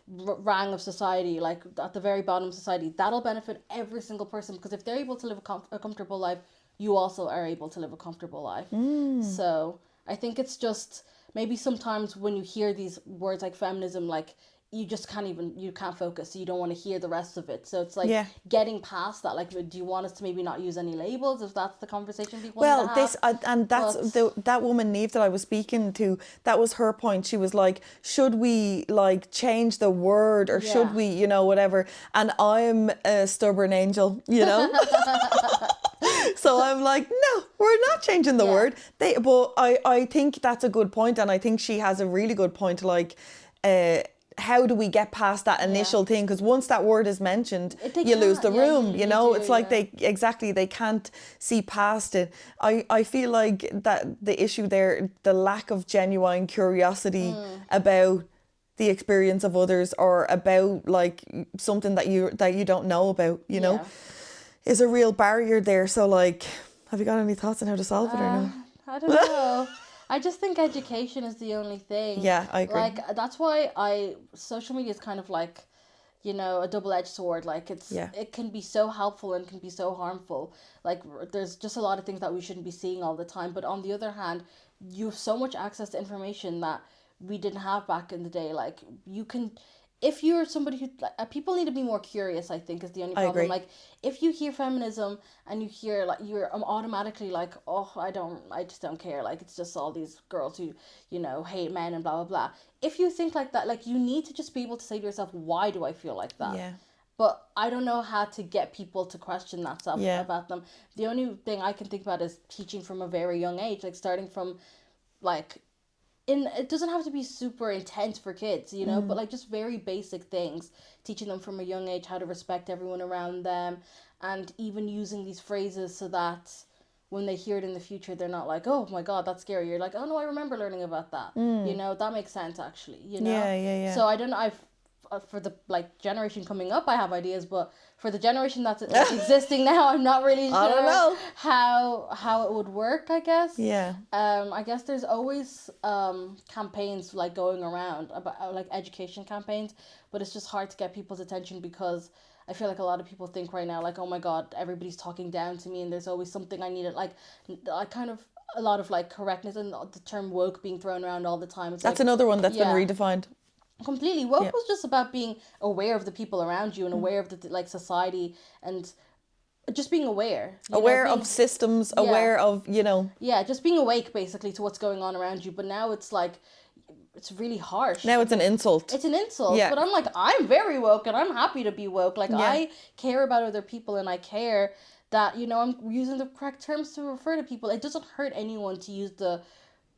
S2: rang of society, like at the very bottom of society, that'll benefit every single person because if they're able to live a comfortable life, you also are able to live a comfortable life. So I think it's just maybe sometimes when you hear these words like feminism, like you just you can't focus, so you don't want to hear the rest of it. So it's like
S1: Yeah.
S2: getting past that. Like, do you want us to maybe not use any labels if that's the conversation people need
S1: Well,
S2: to
S1: this
S2: have?
S1: and that's that woman Neve that I was speaking to. That was her point. She was like, "Should we like change the word, or should
S2: Yeah.
S1: we, whatever?" And I'm a stubborn angel, So I'm like, no, we're not changing the
S2: Yeah.
S1: word. But I think that's a good point, and I think she has a really good point. Like, how do we get past that initial thing? Because once that word is mentioned, you lose the room.
S2: you do,
S1: It's like they can't see past it. I feel like that the issue there, the lack of genuine curiosity about the experience of others, or about like something that you don't know about, is a real barrier there. So like, have you got any thoughts on how to solve it or no?
S2: I don't know. I just think education is the only thing.
S1: Yeah, I agree.
S2: Like, that's why social media is kind of like, a double-edged sword. Like, it can be so helpful and can be so harmful. Like, there's just a lot of things that we shouldn't be seeing all the time. But on the other hand, you have so much access to information that we didn't have back in the day. Like, you can, if you're somebody who, like, people need to be more curious, I think, is the only problem.
S1: agree.
S2: Like, if you hear feminism and you hear, like, you're automatically like, oh, I just don't care. Like, it's just all these girls who, hate men and blah, blah, blah. If you think like that, like, you need to just be able to say to yourself, why do I feel like that?
S1: Yeah.
S2: But I don't know how to get people to question that stuff about them. The only thing I can think about is teaching from a very young age, like starting from, like, it doesn't have to be super intense for kids, but like just very basic things, teaching them from a young age how to respect everyone around them, and even using these phrases so that when they hear it in the future, they're not like, oh my God, that's scary. You're like, oh no, I remember learning about that. That makes sense actually,
S1: Yeah.
S2: So I don't know, for the like generation coming up, I have ideas, but for the generation that's existing now, I'm not really sure
S1: I don't know
S2: how it would work, I guess.
S1: Yeah.
S2: I guess there's always campaigns like going around about like education campaigns, but it's just hard to get people's attention because I feel like a lot of people think right now, like, oh my God, everybody's talking down to me, and there's always something I needed. Like, I kind of a lot of like correctness and the term woke being thrown around all the time. It's
S1: That's
S2: like,
S1: another one that's been redefined.
S2: Completely. Woke was just about being aware of the people around you and aware of the like society and just being aware.
S1: Aware of systems, aware of,
S2: Yeah, just being awake basically to what's going on around you. But now it's like, it's really harsh.
S1: Now it's an insult.
S2: It's an insult. Yeah. But I'm like, I'm very woke and I'm happy to be woke. Like, I care about other people and I care that, I'm using the correct terms to refer to people. It doesn't hurt anyone to use the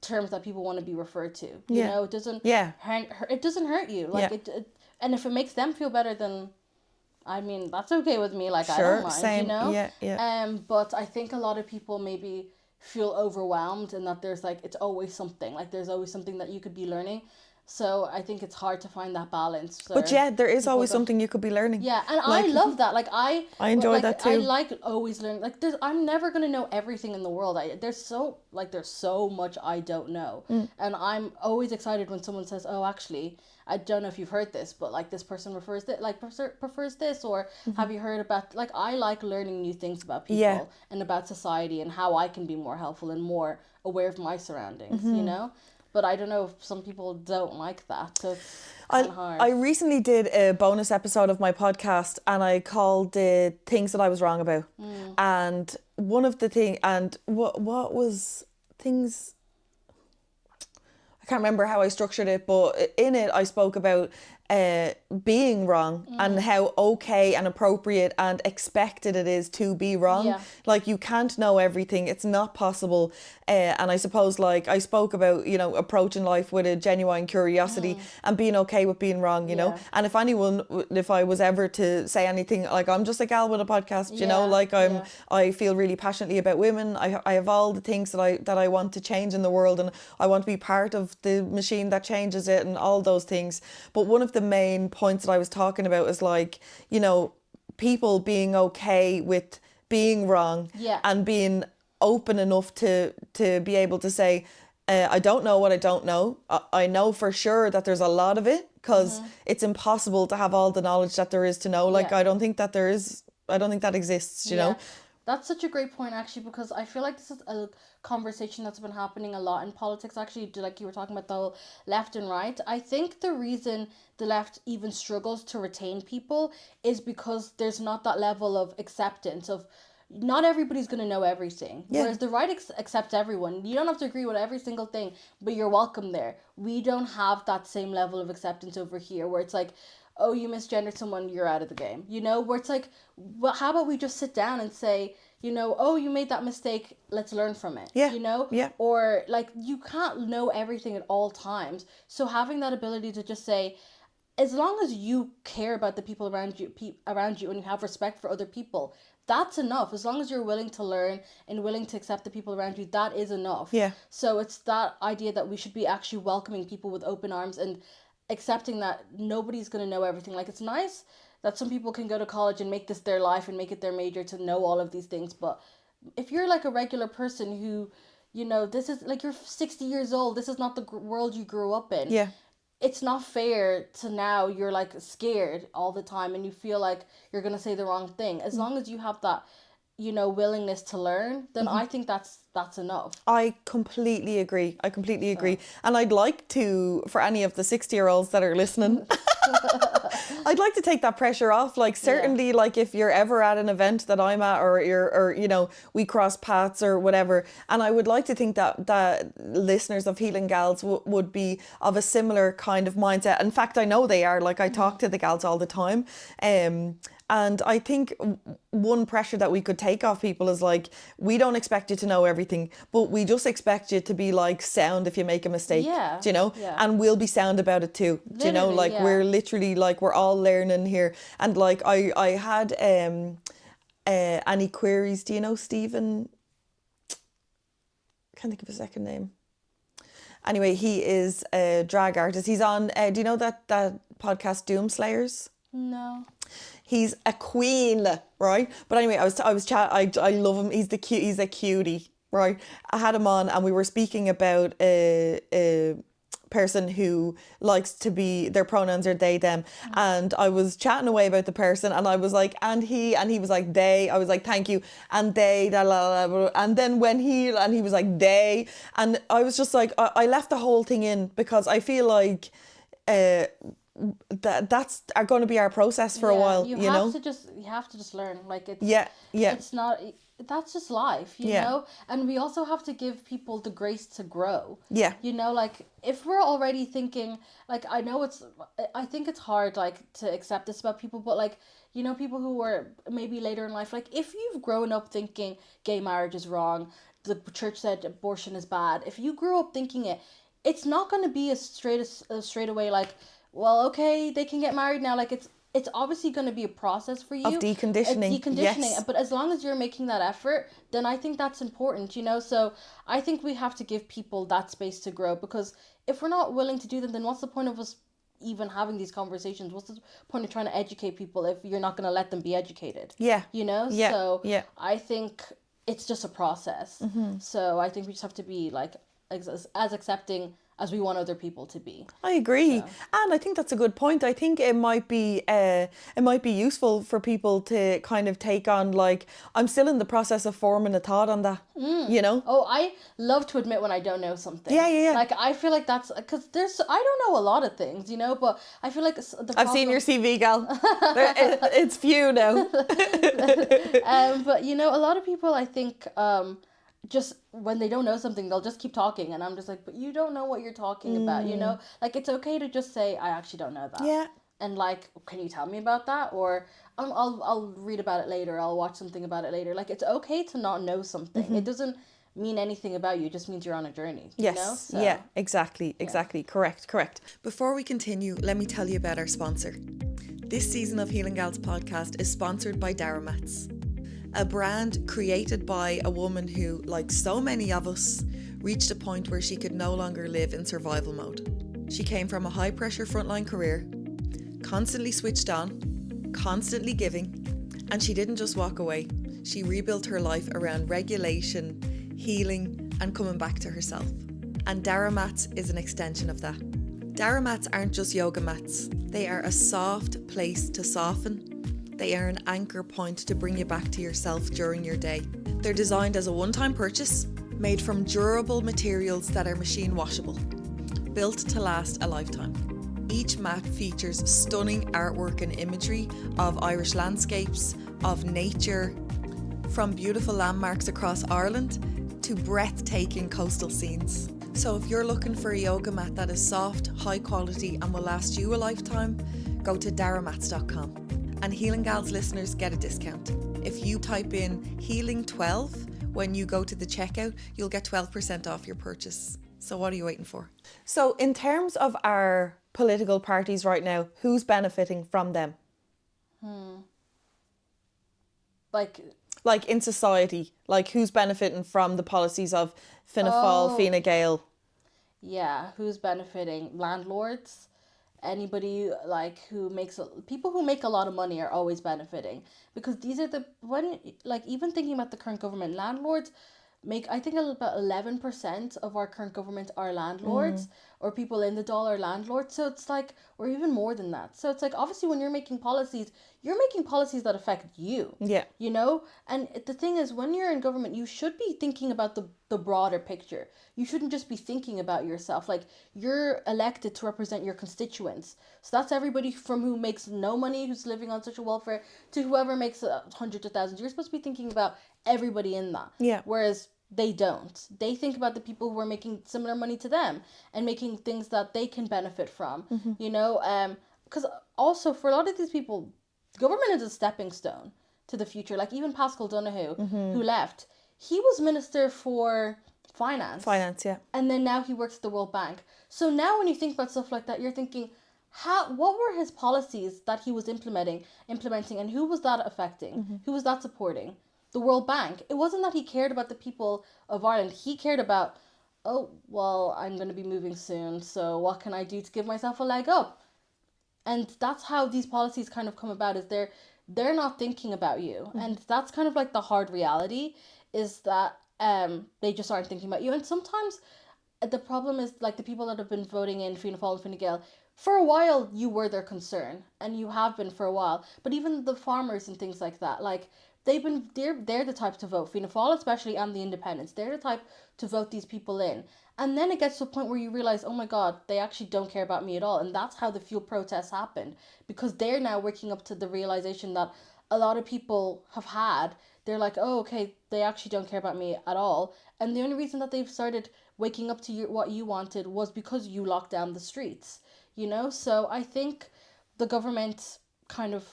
S2: terms that people want to be referred to. It doesn't it doesn't hurt you. Like, it and if it makes them feel better, then I mean, that's okay with me. Like,
S1: sure,
S2: I don't mind,
S1: same. Yeah.
S2: But I think a lot of people maybe feel overwhelmed and that there's like, it's always something. Like, there's always something that you could be learning. So I think it's hard to find that balance.
S1: But yeah, there is always something you could be learning.
S2: Yeah, and like, I love that. Like, I
S1: enjoy that too.
S2: I like always learning. Like, I'm never gonna know everything in the world. There's so much I don't know, and I'm always excited when someone says, "Oh, actually, I don't know if you've heard this, but like this person prefers this, or have you heard about?" Like, I like learning new things about people and about society and how I can be more helpful and more aware of my surroundings. But I don't know if some people don't like that, so it's kind of hard.
S1: I recently did a bonus episode of my podcast and I called it Things That I Was Wrong About. And one of the things, and what was things, I can't remember how I structured it, but in it I spoke about being wrong and how okay and appropriate and expected it is to be wrong.
S2: Yeah.
S1: Like, you can't know everything. It's not possible. And I suppose, like, I spoke about, approaching life with a genuine curiosity and being okay with being wrong, know. And if I was ever to say anything, like, I'm just a gal with a podcast, like, I feel really passionately about women. I have all the things that I want to change in the world, and I want to be part of the machine that changes it and all those things. But one of the main points that I was talking about is, like, people being okay with being wrong and being open enough to be able to say, I don't know what I don't know. I know for sure that there's a lot of it, because it's impossible to have all the knowledge that there is to know. Like, I don't think that exists, you know.
S2: That's such a great point, actually, because I feel like this is a conversation that's been happening a lot in politics, actually, like you were talking about the whole left and right. I think the reason the left even struggles to retain people is because there's not that level of acceptance of not everybody's going to know everything.
S1: Yeah.
S2: Whereas the right accepts everyone. You don't have to agree with every single thing, but you're welcome there. We don't have that same level of acceptance over here where it's like, oh, you misgendered someone, you're out of the game. You know, where it's like, well, how about we just sit down and say, you know, oh, you made that mistake, let's learn from it.
S1: Yeah.
S2: You know?
S1: Yeah.
S2: Or like, you can't know everything at all times. So having that ability to just say, as long as you care about the people around you, and you have respect for other people, that's enough. As long as you're willing to learn and willing to accept the people around you, that is enough.
S1: Yeah.
S2: So it's that idea that we should be actually welcoming people with open arms and accepting that nobody's going to know everything. Like, it's nice that some people can go to college and make this their life and make it their major to know all of these things, but if you're like a regular person who, you know, this is like, you're 60 years old, this is not the world you grew up in.
S1: Yeah.
S2: It's not fair to now you're like scared all the time and you feel like you're going to say the wrong thing. As long as you have that, you know, willingness to learn, then I think that's enough.
S1: I completely agree. And I'd like to, for any of the 60-year-olds that are listening, I'd like to take that pressure off. Like, certainly, like, if you're ever at an event that I'm at, or you know, we cross paths or whatever, and I would like to think that listeners of Healing Gals would be of a similar kind of mindset. In fact, I know they are. Like, I talk to the gals all the time. And I think one pressure that we could take off people is like, we don't expect you to know everything, but we just expect you to be like sound if you make a mistake.
S2: Yeah.
S1: Do you know?
S2: Yeah.
S1: And we'll be sound about it too.
S2: Literally,
S1: do you know? Like, we're literally like, we're all learning here. And like, I had any queries. Do you know Stephen? Can't think of his second name. Anyway, he is a drag artist. He's on, do you know that podcast Doomslayers?
S2: No.
S1: He's a queen, right? But anyway, I love him. He's a cutie, right? I had him on and we were speaking about a person who likes to be, their pronouns are they, them. And I was chatting away about the person and I was like, and he was like, they. I was like, thank you. And they, da, la, la, la. And then when he was like, they. And I was just like, I left the whole thing in because I feel like, that's are going to be our process for a while, you know.
S2: You have to just learn, like, it's it's not, that's just life, you know. And we also have to give people the grace to grow, you know. Like, if we're already thinking, like, I think it's hard, like, to accept this about people, but like, you know, people who are maybe later in life, like, if you've grown up thinking gay marriage is wrong, the church said abortion is bad, if you grew up thinking it, it's not going to be as straight away like, well, okay, they can get married now. Like, it's obviously going to be a process for you.
S1: Of deconditioning. Yes.
S2: But as long as you're making that effort, then I think that's important, you know? So I think we have to give people that space to grow, because if we're not willing to do that, then what's the point of us even having these conversations? What's the point of trying to educate people if you're not going to let them be educated?
S1: Yeah.
S2: You know?
S1: Yeah.
S2: So
S1: yeah.
S2: I think it's just a process. Mm-hmm. So I think we just have to be like as accepting as we want other people to be.
S1: I agree. So. And I think that's a good point. I think it might be useful for people to kind of take on, like, I'm still in the process of forming a thought on that, you know?
S2: Oh, I love to admit when I don't know something.
S1: Yeah.
S2: Like, I feel like that's, because I don't know a lot of things, you know, but I feel like
S1: I've seen your CV, gal. It's few now.
S2: But, you know, a lot of people, I think, just when they don't know something, they'll just keep talking, and I'm just like, but you don't know what you're talking about, you know? Like, it's okay to just say, I actually don't know that.
S1: Yeah.
S2: And like, can you tell me about that? Or I'll read about it later. I'll watch something about it later. Like, it's okay to not know something. Mm-hmm. It doesn't mean anything about you. It just means you're on a journey.
S1: Yes.
S2: You know? So,
S1: yeah, exactly. Correct. Before we continue, let me tell you about our sponsor. This season of Healing Gals podcast is sponsored by Daramats, a brand created by a woman who, like so many of us, reached a point where she could no longer live in survival mode. She came from a high-pressure frontline career, constantly switched on, constantly giving, and she didn't just walk away. She rebuilt her life around regulation, healing, and coming back to herself. And Daramats is an extension of that. Daramats aren't just yoga mats. They are a soft place to soften, They are an anchor point to bring you back to yourself during your day. They're designed as a one-time purchase, made from durable materials that are machine washable, built to last a lifetime. Each mat features stunning artwork and imagery of Irish landscapes, of nature, from beautiful landmarks across Ireland to breathtaking coastal scenes. So if you're looking for a yoga mat that is soft, high quality and will last you a lifetime, go to daramats.com. And Healing Gals listeners get a discount. If you type in Healing12 when you go to the checkout, you'll get 12% off your purchase. So what are you waiting for?
S3: So in terms of our political parties right now, who's benefiting from them? Like in society, like who's benefiting from the policies of Fianna Fáil, Fine Gael?
S2: Yeah, who's benefiting? Landlords? Anybody like people who make a lot of money are always benefiting, because these are even thinking about the current government, landlords make, I think, about 11% of our current government are landlords, or people in the dollar landlords. So it's like, or even more than that. So it's like, obviously when you're making policies that affect you.
S3: Yeah.
S2: You know? And the thing is, when you're in government, you should be thinking about the broader picture. You shouldn't just be thinking about yourself. Like, you're elected to represent your constituents. So that's everybody from who makes no money, who's living on social welfare, to whoever makes hundreds of thousands. You're supposed to be thinking about everybody in that.
S3: Yeah.
S2: Whereas they don't. They think about the people who are making similar money to them and making things that they can benefit from. You know, because also for a lot of these people, government is a stepping stone to the future. Like even Pascal Donoghue, who left, he was Minister for Finance.
S3: Finance, yeah.
S2: And then now he works at the World Bank. So now when you think about stuff like that, you're thinking, what were his policies that he was implementing, and who was that affecting? Who was that supporting? The World Bank. It wasn't that he cared about the people of Ireland. He cared about, oh, well, I'm going to be moving soon, so what can I do to give myself a leg up? And that's how these policies kind of come about, is they're not thinking about you. And that's kind of like the hard reality, is that they just aren't thinking about you. And sometimes the problem is, like, the people that have been voting in Fianna Fáil and Fine Gael, for a while you were their concern, and you have been for a while. But even the farmers and things like that, like, they're the type to vote Fianna Fáil, especially, and the independents. They're the type to vote these people in. And then it gets to a point where you realize, oh my God, they actually don't care about me at all. And that's how the fuel protests happened, because they're now waking up to the realization that a lot of people have had. They're like, oh, okay, they actually don't care about me at all. And the only reason that they've started waking up to what you wanted was because you locked down the streets, you know? So I think the government kind of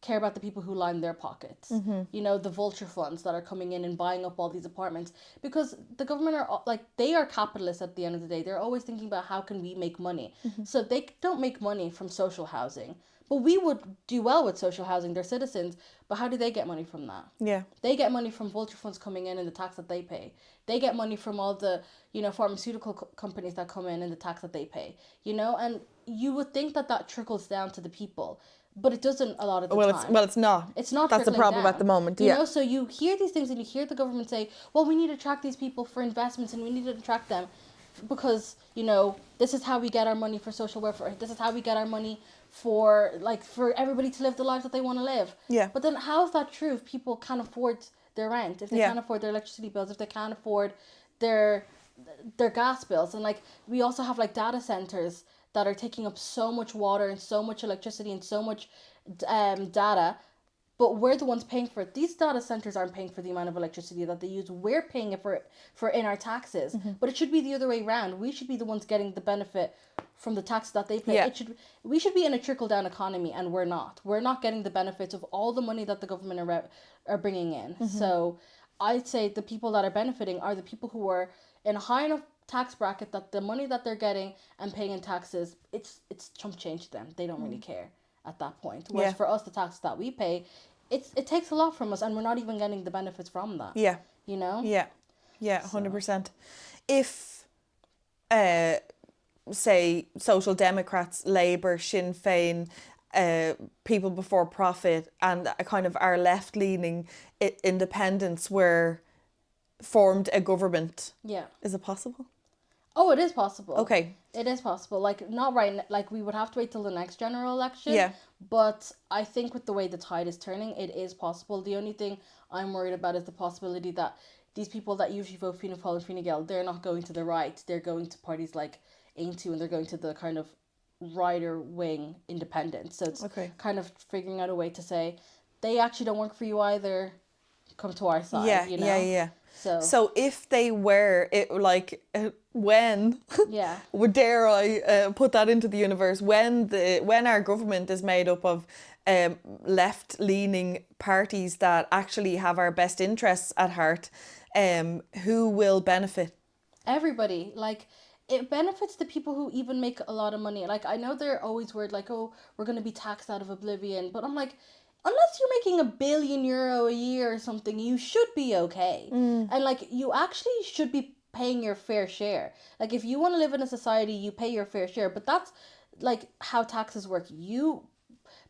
S2: care about the people who line their pockets. You know, the vulture funds that are coming in and buying up all these apartments, because the government are like, they are capitalists at the end of the day. They're always thinking about how can we make money. So they don't make money from social housing, but we would do well with social housing, their citizens. But how do they get money from that?
S3: Yeah.
S2: They get money from vulture funds coming in and the tax that they pay. They get money from all the, you know, pharmaceutical companies that come in and the tax that they pay, you know? And you would think that trickles down to the people, but it doesn't a lot of the time.
S3: It's not.
S2: It's not.
S3: That's the problem
S2: down,
S3: at the moment.
S2: You
S3: Yeah.
S2: know, so you hear these things and you hear the government say, well, we need to attract these people for investments, and we need to attract them because, you know, this is how we get our money for social welfare. This is how we get our money for everybody to live the lives that they want to live.
S3: Yeah.
S2: But then how is that true if people can't afford their rent, if they can't afford their electricity bills, if they can't afford their gas bills? And like, we also have like data centers that are taking up so much water and so much electricity and so much data, but we're the ones paying for it. These data centers aren't paying for the amount of electricity that they use. We're paying it for in our taxes. But it should be the other way around. We should be the ones getting the benefit from the taxes that they pay.
S3: Yeah.
S2: We should be in a trickle-down economy, and we're not. We're not getting the benefits of all the money that the government are bringing in. So I'd say the people that are benefiting are the people who are in a high enough tax bracket that the money that they're getting and paying in taxes, it's chump change to them. They don't really care at that point. Whereas for us, the taxes that we pay, it takes a lot from us, and we're not even getting the benefits from that.
S3: Yeah.
S2: You know?
S3: Yeah. Yeah, 100%. If, say, Social Democrats, Labour, Sinn Féin, People Before Profit, and a kind of our left-leaning independents were formed a government,
S2: Yeah.
S3: is it possible?
S2: Oh, it is possible.
S3: Okay.
S2: It is possible. Like, not right, like, we would have to wait till the next general election.
S3: Yeah.
S2: But I think with the way the tide is turning, it is possible. The only thing I'm worried about is the possibility that these people that usually vote Fianna Fáil and Fine Gael, they're not going to the right. They're going to parties like Aontú, and they're going to the kind of righter wing independents. So it's
S3: Okay.
S2: kind of figuring out a way to say, they actually don't work for you either. Come to our side,
S3: Yeah,
S2: you know?
S3: yeah.
S2: So,
S3: So if they were, when,
S2: yeah.
S3: dare I put that into the universe, when our government is made up of left-leaning parties that actually have our best interests at heart, who will benefit?
S2: Everybody. Like, it benefits the people who even make a lot of money. Like, I know they're always worried, like, oh, we're going to be taxed out of oblivion. But I'm like, unless you're making €1 billion a year or something, you should be okay. And, like, you actually should be paying your fair share. Like, if you want to live in a society, you pay your fair share. But that's, like, how taxes work. You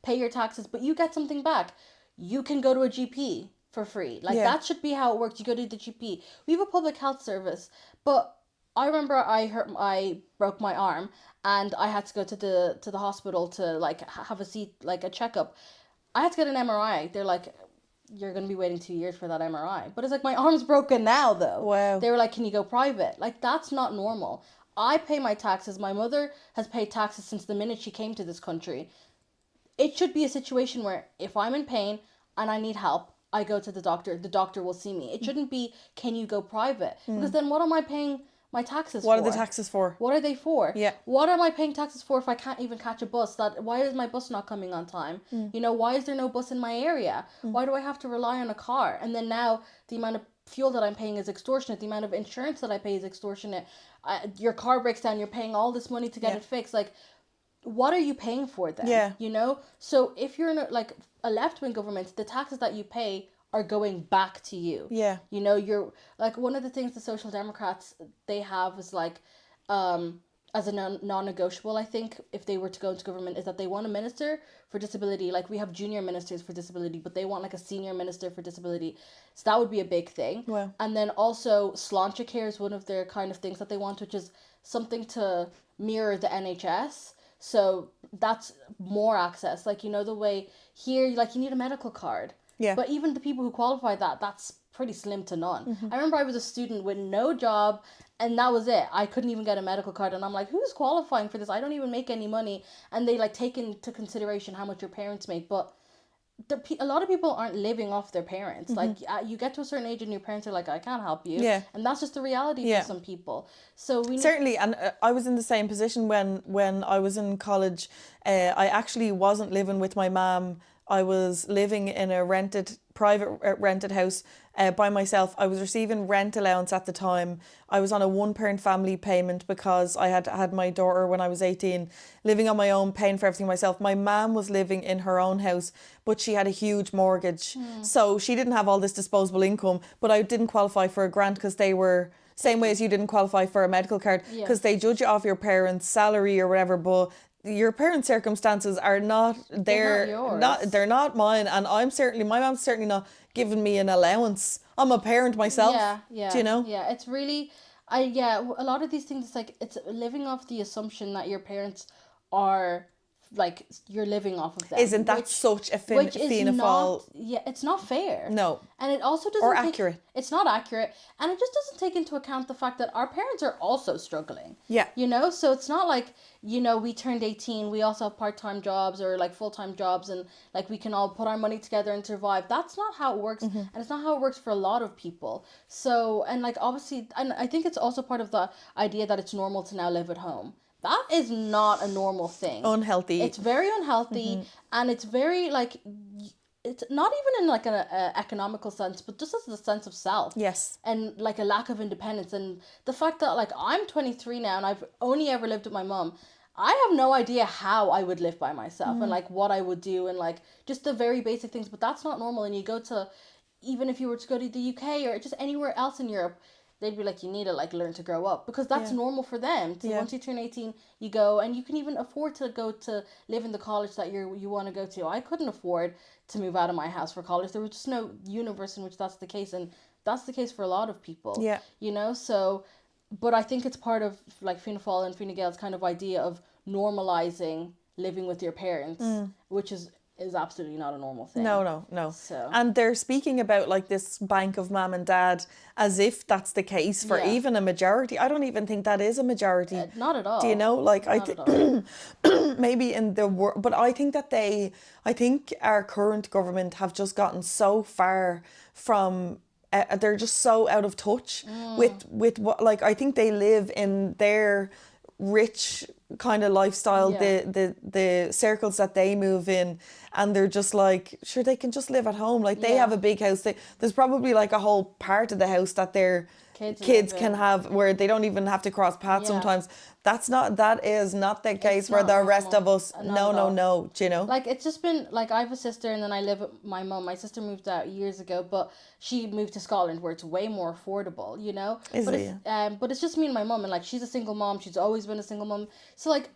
S2: pay your taxes, but you get something back. You can go to a GP for free. Like,
S3: Yeah.
S2: that should be how it works. You go to the GP. We have a public health service, but I remember I broke my arm, and I had to go to the hospital to, like, have a checkup. I had to get an MRI. They're like, you're going to be waiting 2 years for that MRI. But it's like, my arm's broken now, though.
S3: Wow.
S2: They were like, can you go private? Like, that's not normal. I pay my taxes. My mother has paid taxes since the minute she came to this country. It should be a situation where if I'm in pain and I need help, I go to the doctor will see me. It shouldn't be, can you go private? Because then what am I paying my taxes for?
S3: What are the taxes for?
S2: What are they for?
S3: Yeah.
S2: What am I paying taxes for if I can't even catch a bus? Why is my bus not coming on time? You know, why is there no bus in my area? Why do I have to rely on a car? And then now the amount of fuel that I'm paying is extortionate. The amount of insurance that I pay is extortionate. Your car breaks down, you're paying all this money to get it fixed. Like, what are you paying for then?
S3: Yeah.
S2: You know? So if you're in a left-wing government, the taxes that you pay are going back to you.
S3: Yeah.
S2: You know, you're like, one of the things the Social Democrats, they have is like, as a non-negotiable, I think, if they were to go into government, is that they want a minister for disability. Like, we have junior ministers for disability, but they want like a senior minister for disability. So that would be a big thing.
S3: Wow.
S2: And then also Sláinte care is one of their kind of things that they want, which is something to mirror the NHS. So that's more access. Like, you know, the way here, like, you need a medical card.
S3: Yeah.
S2: But even the people who qualify that's pretty slim to none. I remember I was a student with no job, and that was it. I couldn't even get a medical card, and I'm like, who's qualifying for this? I don't even make any money. And they like take into consideration how much your parents make, but a lot of people aren't living off their parents. Like, you get to a certain age and your parents are like, I can't help you.
S3: Yeah.
S2: And that's just the reality for some people. So we
S3: Certainly, and I was in the same position when I was in college. I actually wasn't living with my mum. I was living in a private rented house by myself. I was receiving rent allowance at the time. I was on a one-parent family payment because I had my daughter when I was 18, living on my own, paying for everything myself. My mum was living in her own house, but she had a huge mortgage. So she didn't have all this disposable income, but I didn't qualify for a grant because they were, same way as you didn't qualify for a medical card, because they judge you off your parents' salary or whatever, but your parents' circumstances are not
S2: They're not yours.
S3: they're not mine, and my mom's certainly not giving me an allowance. I'm a parent myself.
S2: Yeah.
S3: Do you know?
S2: Yeah, it's really, a lot of these things, it's like, it's living off the assumption that your parents are, like, you're living off of them.
S3: Isn't that such a
S2: which is
S3: Fianna
S2: not,
S3: Fáil?
S2: it's not fair.
S3: No.
S2: And it also doesn't
S3: Or
S2: take,
S3: accurate.
S2: It's not accurate, and it just doesn't take into account the fact that our parents are also struggling.
S3: Yeah.
S2: You know, so it's not like, you know, we turned 18, we also have part-time jobs or like full-time jobs, and like we can all put our money together and survive. That's not how it works, and it's not how it works for a lot of people. So, and like, obviously, and I think it's also part of the idea that it's normal to now live at home. That is not a normal thing.
S3: Unhealthy.
S2: It's very unhealthy, and it's very, like, it's not even in like an economical sense, but just as a sense of self.
S3: Yes.
S2: And like a lack of independence, and the fact that, like, I'm 23 now and I've only ever lived with my mum. I have no idea how I would live by myself and like what I would do, and like just the very basic things, but that's not normal. And you go to, even if you were to go to the UK or just anywhere else in Europe, they'd be like, you need to like learn to grow up, because that's normal for them. So once you turn 18, you go, and you can even afford to go to live in the college that you want to go to. I couldn't afford to move out of my house for college. There was just no universe in which that's the case, and that's the case for a lot of people.
S3: Yeah.
S2: You know, so but I think it's part of like Fianna Fáil and Fine Gael's kind of idea of normalizing living with your parents, which is absolutely not a normal thing.
S3: No.
S2: So
S3: And they're speaking about like this bank of mum and dad as if that's the case for
S2: Yeah.
S3: even a majority. I don't even think that is a majority.
S2: not at all.
S3: Do you know? Like
S2: Not at all.
S3: maybe in the world, but I think that I think our current government have just gotten so far from. They're just so out of touch with what, like, I think they live in their rich kind of lifestyle,
S2: Yeah.
S3: the circles that they move in, and they're just like, sure, they can just live at home. Like they
S2: Yeah.
S3: have a big house. There's probably like a whole part of the house that their kids
S2: live
S3: can
S2: in.
S3: have where they don't even have to cross paths
S2: Yeah.
S3: sometimes. That is not the case for
S2: not
S3: the rest of
S2: normal.
S3: us.
S2: Not at all.
S3: No. Do you know?
S2: Like, it's just been, like, I have a sister and then I live with my mum. My sister moved out years ago, but she moved to Scotland where it's way more affordable, you know?
S3: Is
S2: but
S3: it?
S2: it's, but it's just me and my mum, and, like, she's a single mom. She's always been a single mom. So, like,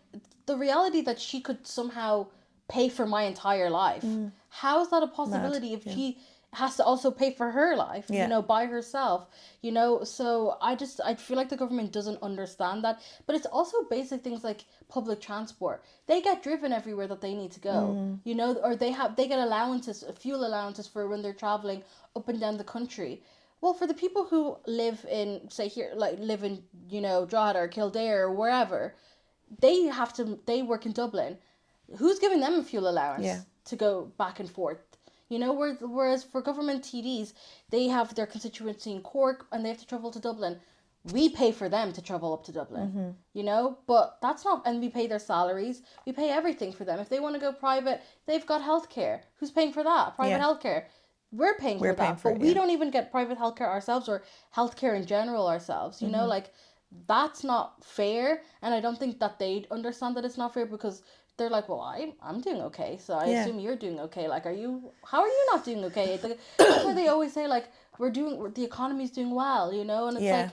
S2: the reality that she could somehow pay for my entire life, how is that a possibility if she has to also pay for her life,
S3: Yeah.
S2: you know, by herself, you know? So I feel like the government doesn't understand that. But it's also basic things like public transport. They get driven everywhere that they need to go, you know, or they get allowances, fuel allowances for when they're traveling up and down the country. Well, for the people who live in, say here, like live in, you know, Drogheda or Kildare or wherever, they work in Dublin. Who's giving them a fuel allowance to go back and forth? You know, whereas for government TDs, they have their constituency in Cork and they have to travel to Dublin. We pay for them to travel up to Dublin, you know, but that's not, and we pay their salaries. We pay everything for them. If they want to go private, they've got healthcare. Who's paying for that? Private healthcare. We're paying for that, but we don't even get private healthcare ourselves or healthcare in general ourselves. You know, like, that's not fair, and I don't think that they understand that it's not fair because they're like, well, I'm doing okay, so I assume you're doing okay. Like, how are you not doing okay? That's why they always say, like, the economy's doing well, you know, and it's like,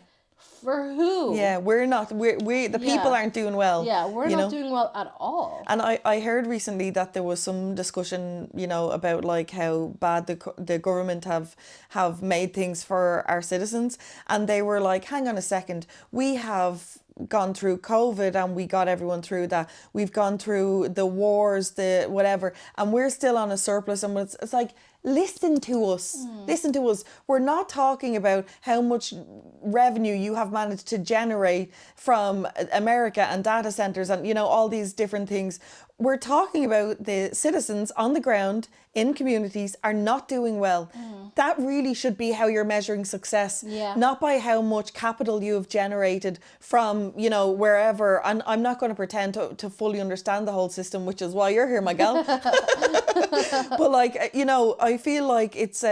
S2: for who?
S3: Yeah, the people aren't doing well.
S2: Yeah, we're not doing well at all.
S3: And I heard recently that there was some discussion, you know, about like how bad the government have made things for our citizens, and they were like, hang on a second, we have gone through COVID and we got everyone through that. We've gone through the wars, the whatever, and we're still on a surplus. And it's like, listen to us. Listen to us. We're not talking about how much revenue you have managed to generate from America and data centers and, you know, all these different things. We're talking about the citizens on the ground in communities are not doing well. That really should be how you're measuring success, not by how much capital you have generated from, you know, wherever. And I'm not going to pretend to fully understand the whole system, which is why you're here, my gal. But like, you know, I feel like it's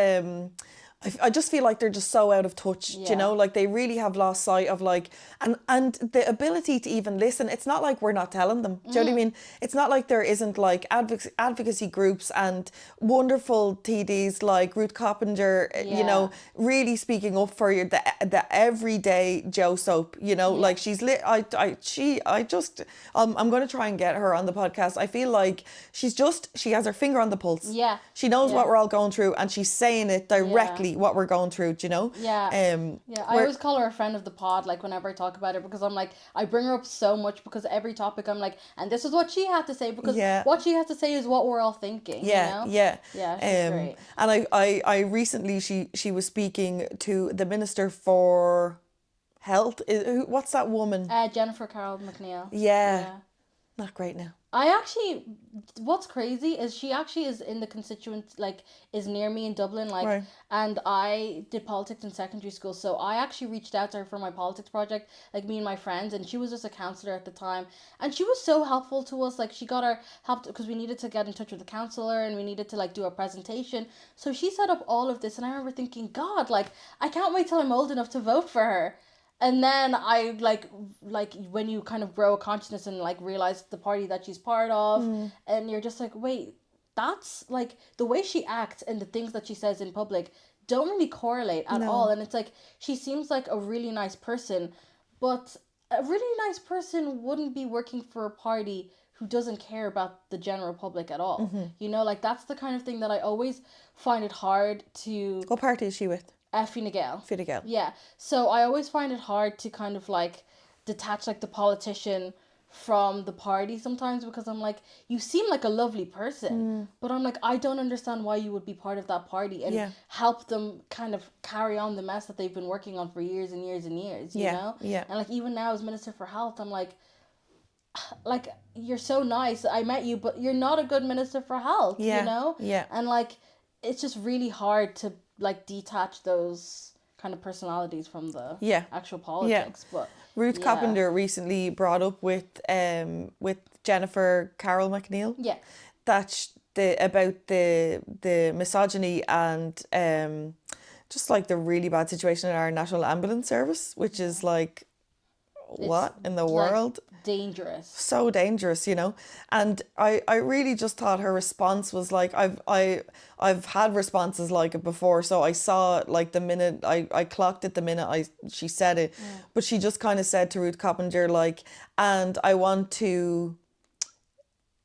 S3: I just feel like they're just so out of touch, you know, like they really have lost sight of like, and the ability to even listen. It's not like we're not telling them. Do you know what I mean? It's not like there isn't like advocacy groups and wonderful TDs like Ruth Coppinger, you know, really speaking up for the everyday Joe Soap, you know, like she's I'm going to try and get her on the podcast. I feel like she has her finger on the pulse.
S2: Yeah.
S3: She knows what we're all going through and she's saying it directly what we're going through, do you know?
S2: I always call her a friend of the pod, like whenever I talk about her, because I'm like, I bring her up so much because every topic I'm like, and this is what she had to say, because what she has to say is what we're all thinking, you know?
S3: Yeah,
S2: she's great.
S3: And I recently, she was speaking to the Minister for Health. What's that woman?
S2: Jennifer Carroll McNeil.
S3: Yeah. Not great now.
S2: What's crazy is she actually is in the constituent, like, is near me in Dublin, like,
S3: Right.
S2: and I did politics in secondary school, so I actually reached out to her for my politics project, like, me and my friends, and she was just a counsellor at the time, and she was so helpful to us. Like, she got our help because we needed to get in touch with the counsellor, and we needed to, like, do a presentation, so she set up all of this, and I remember thinking, God, like, I can't wait till I'm old enough to vote for her. And then I like when you kind of grow a consciousness and like realize the party that she's part of, and you're just like, wait, that's like the way she acts and the things that she says in public don't really correlate at all. And it's like, she seems like a really nice person, but a really nice person wouldn't be working for a party who doesn't care about the general public at all. You know, like, that's the kind of thing that I always find it hard to...
S3: What party is she with?
S2: Fine Gael.
S3: Fine Gael.
S2: Yeah. So I always find it hard to kind of like detach like the politician from the party sometimes, because I'm like, you seem like a lovely person, but I'm like, I don't understand why you would be part of that party and help them kind of carry on the mess that they've been working on for years and years and years, you know?
S3: Yeah.
S2: And like, even now as Minister for Health, I'm like, you're so nice, I met you, but you're not a good Minister for Health, you know?
S3: Yeah.
S2: And like, it's just really hard to like detach those kind of personalities from the actual politics. But
S3: Ruth Coppinger recently brought up with Jennifer Carroll McNeil that about the misogyny and just like the really bad situation in our National Ambulance Service, which is like, what in the world?
S2: Dangerous.
S3: So dangerous, you know. And I really just thought her response was like, I've had responses like it before, so I saw it like the minute I clocked it the minute she said it. But she just kind of said to Ruth Coppinger like, and I want to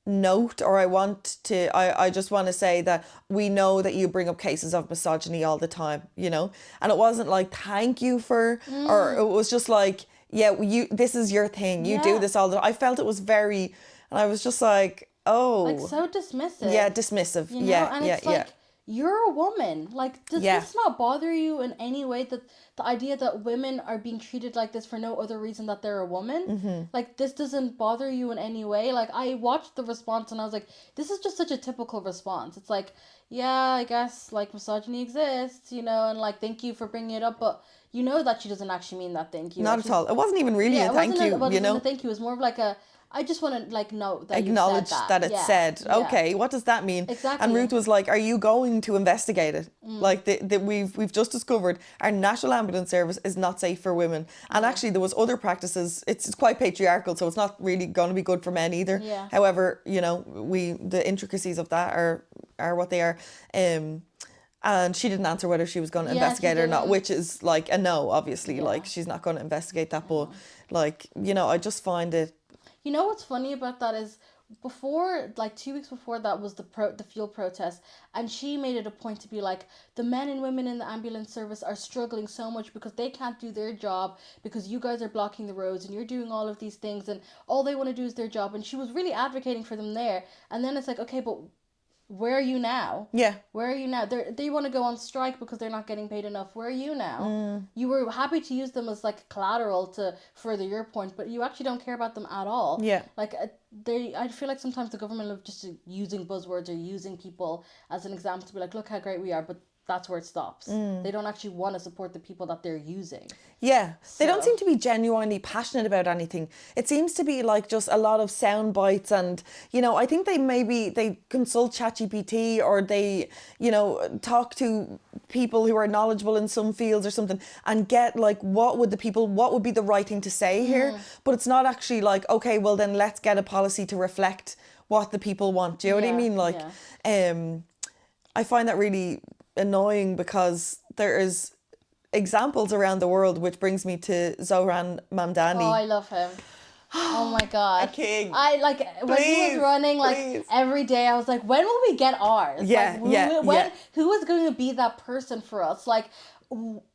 S3: note, or I just want to say that we know that you bring up cases of misogyny all the time, you know. And it wasn't like thank you for, or it was just like, this is your thing. You do this all the time. I felt it was very, and I was just like, oh.
S2: Like so dismissive.
S3: Yeah, dismissive.
S2: You know? And it's like, you're a woman. Like, does this not bother you in any way, that the idea that women are being treated like this for no other reason that they're a woman? Like, this doesn't bother you in any way? Like, I watched the response and I was like, this is just such a typical response. It's like, yeah, I guess, like, misogyny exists, you know, and, like, thank you for bringing it up, but you know that she doesn't actually mean that thank you.
S3: Not at all. It wasn't even really a thank you, you know.
S2: A thank you. It was more of like a, I just want to like know that
S3: acknowledge
S2: you said
S3: that it's said. Okay, what does that mean?
S2: Exactly.
S3: And Ruth was like, "Are you going to investigate it? Like we've just discovered our National Ambulance Service is not safe for women, and actually there was other practices. It's quite patriarchal, so it's not really going to be good for men either.
S2: Yeah.
S3: However, you know, the intricacies of that are what they are. And she didn't answer whether she was going to investigate it or not, which is like a no, obviously. Like, she's not going to investigate that. But, like, you know, I just find it...
S2: You know what's funny about that is, before, like 2 weeks before that was the fuel protest, and she made it a point to be like, the men and women in the ambulance service are struggling so much because they can't do their job because you guys are blocking the roads and you're doing all of these things and all they want to do is their job. And she was really advocating for them there. And then it's like, okay, but... where are you now?
S3: Yeah.
S2: Where are you now? They want to go on strike because they're not getting paid enough. Where are you now? You were happy to use them as like collateral to further your point, but you actually don't care about them at all.
S3: Yeah.
S2: Like I feel like sometimes the government are just using buzzwords or using people as an example to be like, look how great we are, but that's where it stops. They don't actually want to support the people that they're using.
S3: Yeah. They don't seem to be genuinely passionate about anything. It seems to be like just a lot of sound bites and, you know, I think they consult ChatGPT or they, you know, talk to people who are knowledgeable in some fields or something and get like, what would be the right thing to say here? But it's not actually like, okay, well then let's get a policy to reflect what the people want. Do you know what I mean? Like, I find that really annoying because there is examples around the world, which brings me to Zohran Mamdani.
S2: Oh, I love him. Oh my god.
S3: A king.
S2: I like when he was running like every day I was like, when will we get ours? Who is going to be that person for us? Like,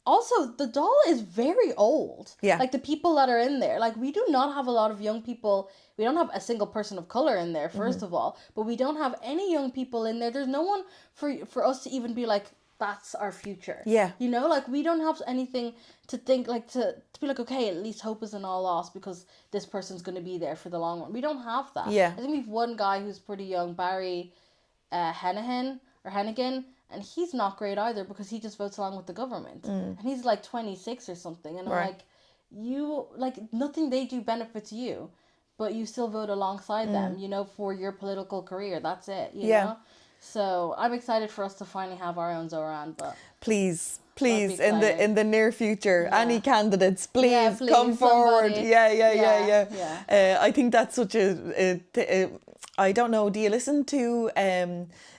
S2: also the doll is very old.
S3: Yeah.
S2: Like the people that are in there, like we do not have a lot of young people. We don't have a single person of color in there, first of all, but we don't have any young people in there. There's no one for us to even be like, that's our future.
S3: Yeah.
S2: You know, like we don't have anything to think like to be like, okay, at least hope isn't all lost because this person's going to be there for the long run. We don't have that.
S3: Yeah.
S2: I think we've one guy who's pretty young, Barry Hennigan, and he's not great either because he just votes along with the government. And he's like 26 or something. And I'm like, you, like nothing they do benefits you, but you still vote alongside them, you know, for your political career. That's it, you know? So I'm excited for us to finally have our own Zohran, but
S3: please in the near future, any candidates, please come forward.
S2: Somebody.
S3: Yeah. I think that's such a I don't know. Do you listen to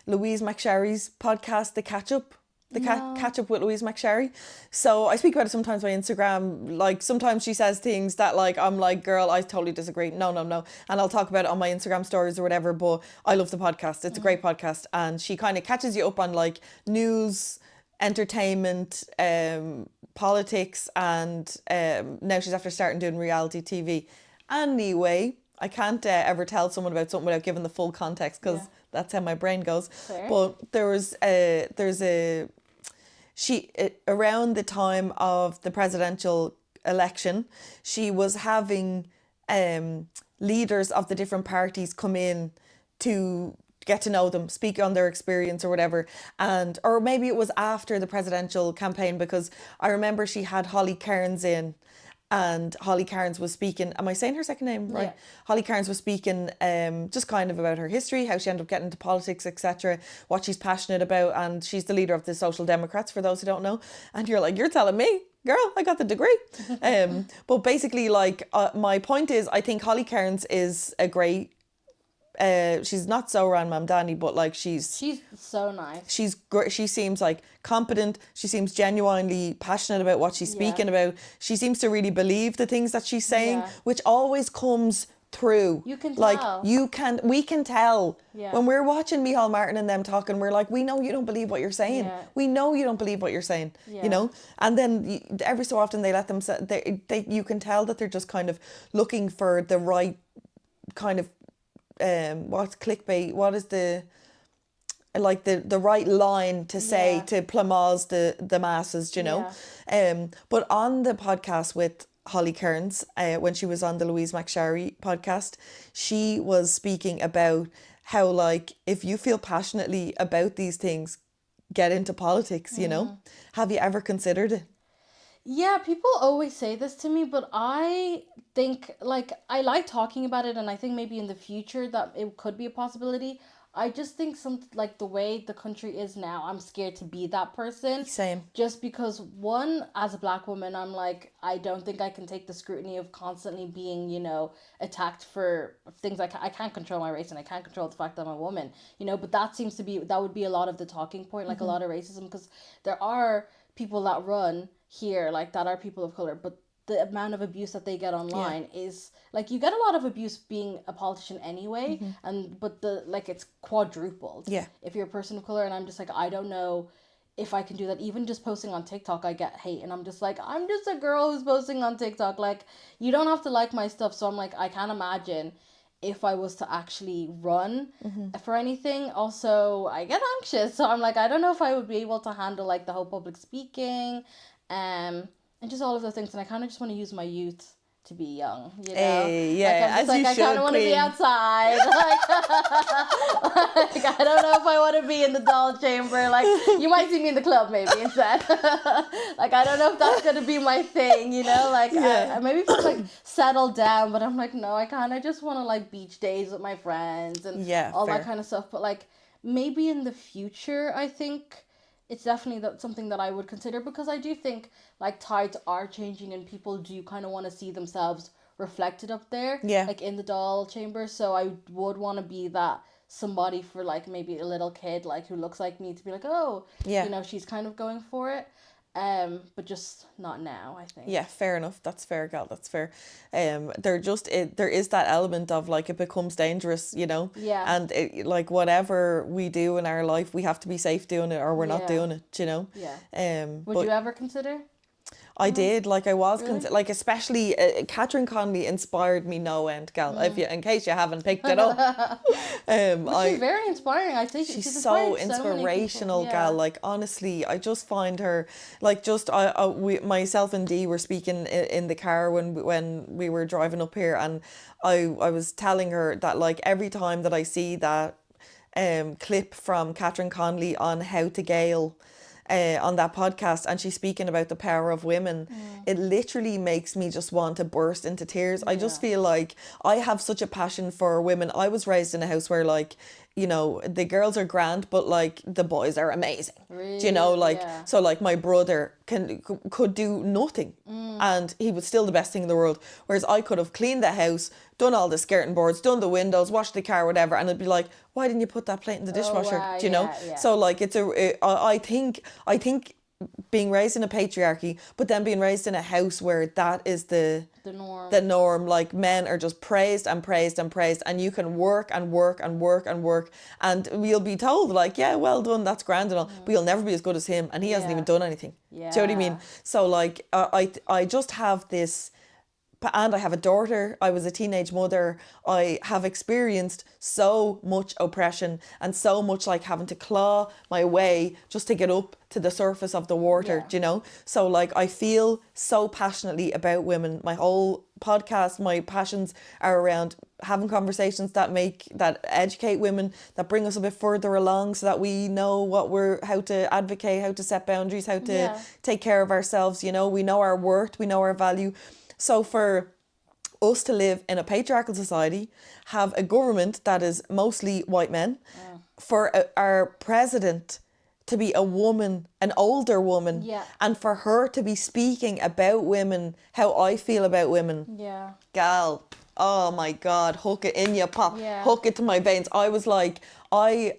S3: Louise McSharry's podcast, The Catch Up? Catch Up with Louise McSharry. So I speak about it sometimes on Instagram. Like sometimes she says things that like I'm like, girl, I totally disagree. No. And I'll talk about it on my Instagram stories or whatever. But I love the podcast. It's a great podcast. And she kind of catches you up on like news entertainment, politics, and now she's after starting doing reality TV. Anyway, I can't ever tell someone about something without giving the full context, because that's how my brain goes.
S2: Fair.
S3: But around the time of the presidential election, she was having leaders of the different parties come in to get to know them, speak on their experience or whatever. And or maybe it was after the presidential campaign, because I remember she had Holly Cairns in, and Holly Cairns was speaking, am I saying her second name right?
S2: Yeah.
S3: Holly Cairns was speaking just kind of about her history, how she ended up getting into politics, etc., what she's passionate about, and she's the leader of the Social Democrats, for those who don't know. And you're like, you're telling me, girl, I got the degree. But basically, like, my point is, I think Holly Cairns is a great, she's not Zohran Mamdani, but like she's
S2: so nice.
S3: She's great. She seems like competent. She seems genuinely passionate about what she's speaking about. She seems to really believe the things that she's saying, which always comes through.
S2: You can
S3: like
S2: tell.
S3: we can tell when we're watching Micheál Martin and them talking. We're like, we know you don't believe what you're saying.
S2: Yeah.
S3: We know you don't believe what you're saying.
S2: Yeah.
S3: You know, and then every so often they let them say, you can tell that they're just kind of looking for the right kind of what's clickbait, what is the like the right line to say to plumaz the masses, you know. But on the podcast with Holly Cairns, when she was on the Louise McSharry podcast, she was speaking about how, like, if you feel passionately about these things, get into politics, you know. Have you ever considered it?
S2: Yeah, people always say this to me, but I think, like, I like talking about it, and I think maybe in the future that it could be a possibility. I just think like the way the country is now, I'm scared to be that person.
S3: Same.
S2: Just because, one, as a black woman, I'm like, I don't think I can take the scrutiny of constantly being, you know, attacked for things I can't control my race, and I can't control the fact that I'm a woman, you know, but that would be a lot of the talking point, like a lot of racism, because there are people that run here, like, that are people of color, but the amount of abuse that they get online is, like, you get a lot of abuse being a politician anyway, but it's quadrupled if you're a person of color. And I'm just like, I don't know if I can do that. Even just posting on TikTok, I get hate, and I'm just like, I'm just a girl who's posting on TikTok, like, you don't have to like my stuff. So I'm like, I can't imagine if I was to actually run for anything. Also, I get anxious, so I'm like, I don't know if I would be able to handle, like, the whole public speaking, and just all of those things. And I kind of just want to use my youth to be young, you know.
S3: Hey, yeah,
S2: like, I'm just,
S3: as you
S2: I kind of want to be outside. Like, I don't know if I want to be in the doll chamber. Like, you might see me in the club maybe instead. Like, I don't know if that's gonna be my thing, you know. Like, I maybe just, like, settle down. But I'm like, no, I kind of just want to, like, beach days with my friends and all that kind of stuff. But, like, maybe in the future, I think it's definitely something that I would consider, because I do think, like, tides are changing and people do kind of want to see themselves reflected up there, like, in the doll chamber. So I would want to be that somebody for, like, maybe a little kid, like, who looks like me, to be like, oh, you know, she's kind of going for it. But just not now, I think.
S3: Yeah, fair enough. That's fair, gal. That's fair. There is that element of, like, it becomes dangerous, you know.
S2: Yeah.
S3: And like, whatever we do in our life, we have to be safe doing it, or we're not doing it, you know.
S2: Yeah. Would you ever consider?
S3: I did, like, I was
S2: Really?
S3: like, especially Catherine Connolly inspired me no end, gal. If you, in case you haven't picked it up,
S2: She's very inspiring. I think
S3: she's so
S2: inspired
S3: inspirational,
S2: so
S3: gal. Like, honestly, I just find her, like, just we, myself and Dee were speaking in the car when we were driving up here, and I was telling her that, like, every time that I see that clip from Catherine Connolly on How to Gael, on that podcast, and she's speaking about the power of women, it literally makes me just want to burst into tears. I just feel like I have such a passion for women. I was raised in a house where, like, you know, the girls are grand, but, like, the boys are amazing.
S2: Really?
S3: Do you know, like, so, like, my brother could do nothing, and he was still the best thing in the world, whereas I could have cleaned the house, done all the skirting boards, done the windows, washed the car, whatever, and it'd be like, why didn't you put that plate in the dishwasher?
S2: Wow,
S3: Do you know?
S2: yeah.
S3: So, like, I think being raised in a patriarchy, but then being raised in a house where that is the
S2: norm.
S3: The norm, like men are just praised and praised and praised, and you can work and work and work and work, and we'll be told like, yeah, well done, that's grand and all, but you'll never be as good as him, and he hasn't even done anything.
S2: Yeah.
S3: Do you know what I mean? So like, I just have this. And I have a daughter, I was a teenage mother, I have experienced so much oppression and so much like having to claw my way just to get up to the surface of the water, do you know? So like I feel so passionately about women. My whole podcast, my passions are around having conversations that educate women, that bring us a bit further along so that we know how to advocate, how to set boundaries, how to take care of ourselves, you know? We know our worth, we know our value. So for us to live in a patriarchal society, have a government that is mostly white men, for our president to be a woman, an older woman, and for her to be speaking about women, how I feel about women.
S2: Yeah.
S3: Gal, oh my God, hook it in you, pop, hook it to my veins. I was like, I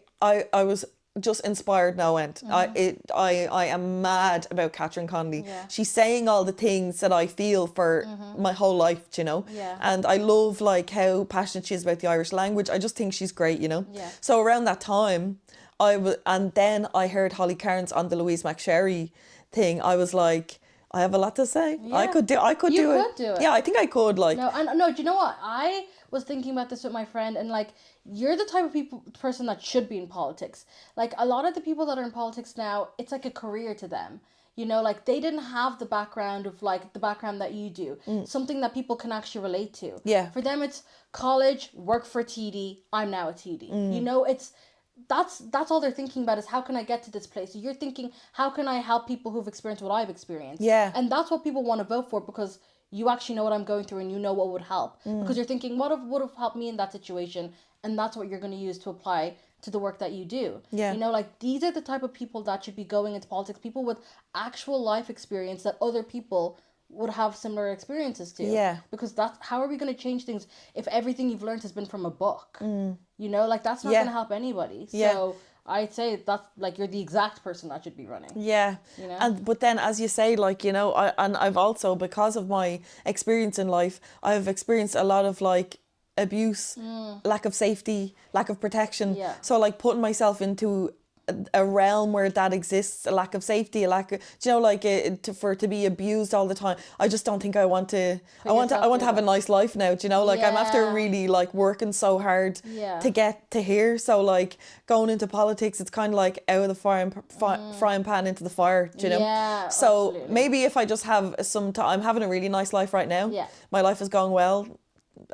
S3: was just inspired no end. I am mad about Catherine Connolly. She's saying all the things that I feel for my whole life, you know. And I love like how passionate she is about the Irish language. I just think she's great, you know. So around that time, and then I heard Holly Cairns on the Louise McSharry thing. I was like, I have a lot to say. I could do it. Yeah, I think I could. Like,
S2: no. Do you know what? I was thinking about this with my friend, and like, you're the type of person that should be in politics. Like, a lot of the people that are in politics now, it's like a career to them. You know, like, they didn't have the background of like the background that you do. Something that people can actually relate to.
S3: Yeah.
S2: For them, it's college, work for TD. I'm now a TD. You know, that's all they're thinking about is how can I get to this place. So you're thinking, how can I help people who've experienced what I've experienced?
S3: Yeah.
S2: And that's what people want to vote for, because you actually know what I'm going through and you know what would help. Because you're thinking, what would have helped me in that situation? And that's what you're going to use to apply to the work that you do.
S3: Yeah.
S2: You know, like, these are the type of people that should be going into politics. People with actual life experience that other people would have similar experiences to.
S3: Yeah.
S2: Because how are we going to change things if everything you've learned has been from a book? You know, like, that's not going to help anybody. So I'd say that's like, you're the exact person that should be running.
S3: Yeah.
S2: You know?
S3: But then, as you say, like, you know, I've also, because of my experience in life, I've experienced a lot of like abuse, lack of safety, lack of protection.
S2: Yeah.
S3: So like putting myself into a realm where that exists, a lack of safety, a lack of, do you know, like to be abused all the time. I just don't think I want to. I want to have a nice life now. Do you know, like I'm after really like working so hard to get to here. So like going into politics, it's kind of like out of the frying pan into the fire. Do you know?
S2: Yeah.
S3: So
S2: absolutely.
S3: maybe if I just have some time, I'm having a really nice life right now.
S2: Yeah.
S3: My life is going well,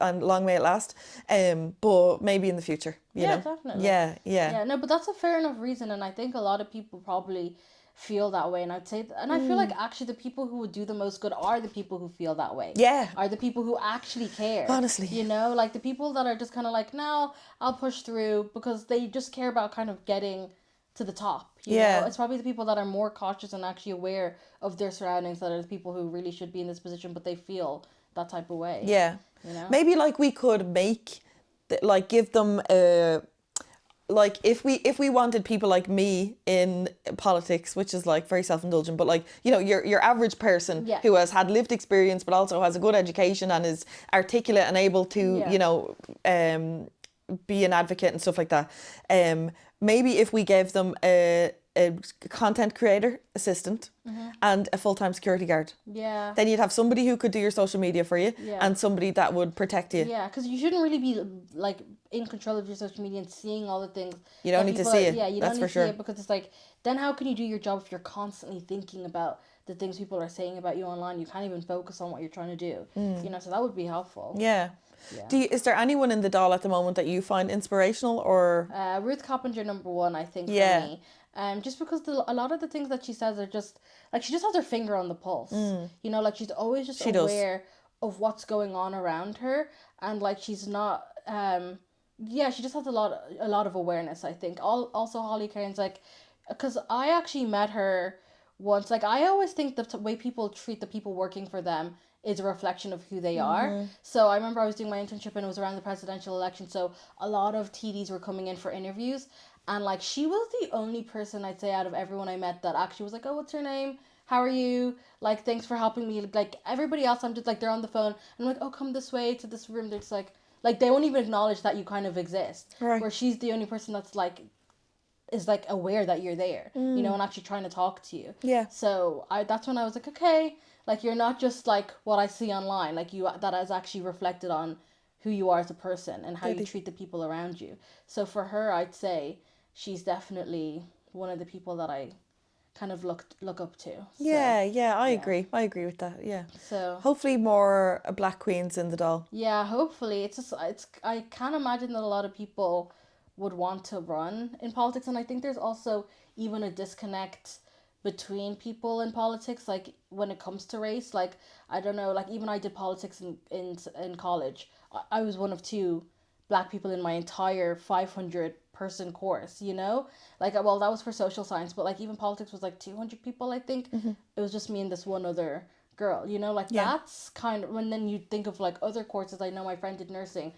S3: and long may it last. But maybe in the future, you know.
S2: Definitely.
S3: Yeah.
S2: No, but that's a fair enough reason, and I think a lot of people probably feel that way, and I'd say, and I feel like actually the people who would do the most good are the people who feel that way.
S3: Yeah.
S2: Are the people who actually care.
S3: Honestly.
S2: You know, like the people that are just kind of like, no, I'll push through, because they just care about kind of getting to the top. You know? It's probably the people that are more cautious and actually aware of their surroundings that are the people who really should be in this position, but they feel that type of way.
S3: Yeah.
S2: You know?
S3: Maybe like we could make, like give them like if we wanted people like me in politics, which is like very self-indulgent, but like, you know, your average person who has had lived experience but also has a good education and is articulate and able to, you know, be an advocate and stuff like that. Maybe if we gave them a content creator assistant and a full-time security guard.
S2: Yeah.
S3: Then you'd have somebody who could do your social media for you and somebody that would protect you.
S2: Yeah, because you shouldn't really be like in control of your social media and seeing all the things.
S3: You don't need to see it.
S2: Yeah, you
S3: That's
S2: don't need
S3: for
S2: to see
S3: sure.
S2: it, because it's like, then how can you do your job if you're constantly thinking about the things people are saying about you online? You can't even focus on what you're trying to do. You know, so that would be helpful.
S3: Yeah.
S2: Yeah.
S3: Is there anyone in the Dáil at the moment that you find inspirational or?
S2: Ruth Coppinger, number one, I think, for me. Just because a lot of the things that she says are just like, she just has her finger on the pulse. You know, like she's always just aware of what's going on around her, and like she's not. She just has a lot of awareness, I think. Also Holly Cairns, like, because I actually met her once. Like, I always think the way people treat the people working for them is a reflection of who they are. So I remember I was doing my internship and it was around the presidential election, so a lot of TDs were coming in for interviews, And like she was the only person I'd say out of everyone I met that actually was like, oh, what's your name? How are you? Like, thanks for helping me. Like everybody else, I'm just like, they're on the phone. And I'm like, oh, come this way to this room. They're just like they won't even acknowledge that you kind of exist.
S3: Right.
S2: Where she's the only person that's like, is like aware that you're there, you know, and actually trying to talk to you.
S3: Yeah.
S2: So that's when I was like, okay, like you're not just like what I see online, like you, that is actually reflected on who you are as a person and how you treat the people around you. So for her, I'd say she's definitely one of the people that I kind of look up to. So,
S3: Yeah, I agree. I agree with that. Yeah.
S2: So
S3: Hopefully more black queens in the doll.
S2: yeah, hopefully it's I can't imagine that a lot of people would want to run in politics, and I think there's also even a disconnect between people in politics, like when it comes to race. Like I don't know, like even I did politics in college. I was one of two black people in my entire 500 person course, you know, like well that was for social science, but like even politics was like 200 people, I think. It was just me and this one other girl, you know, like that's kind of when then you think of like other courses. I know my friend did nursing,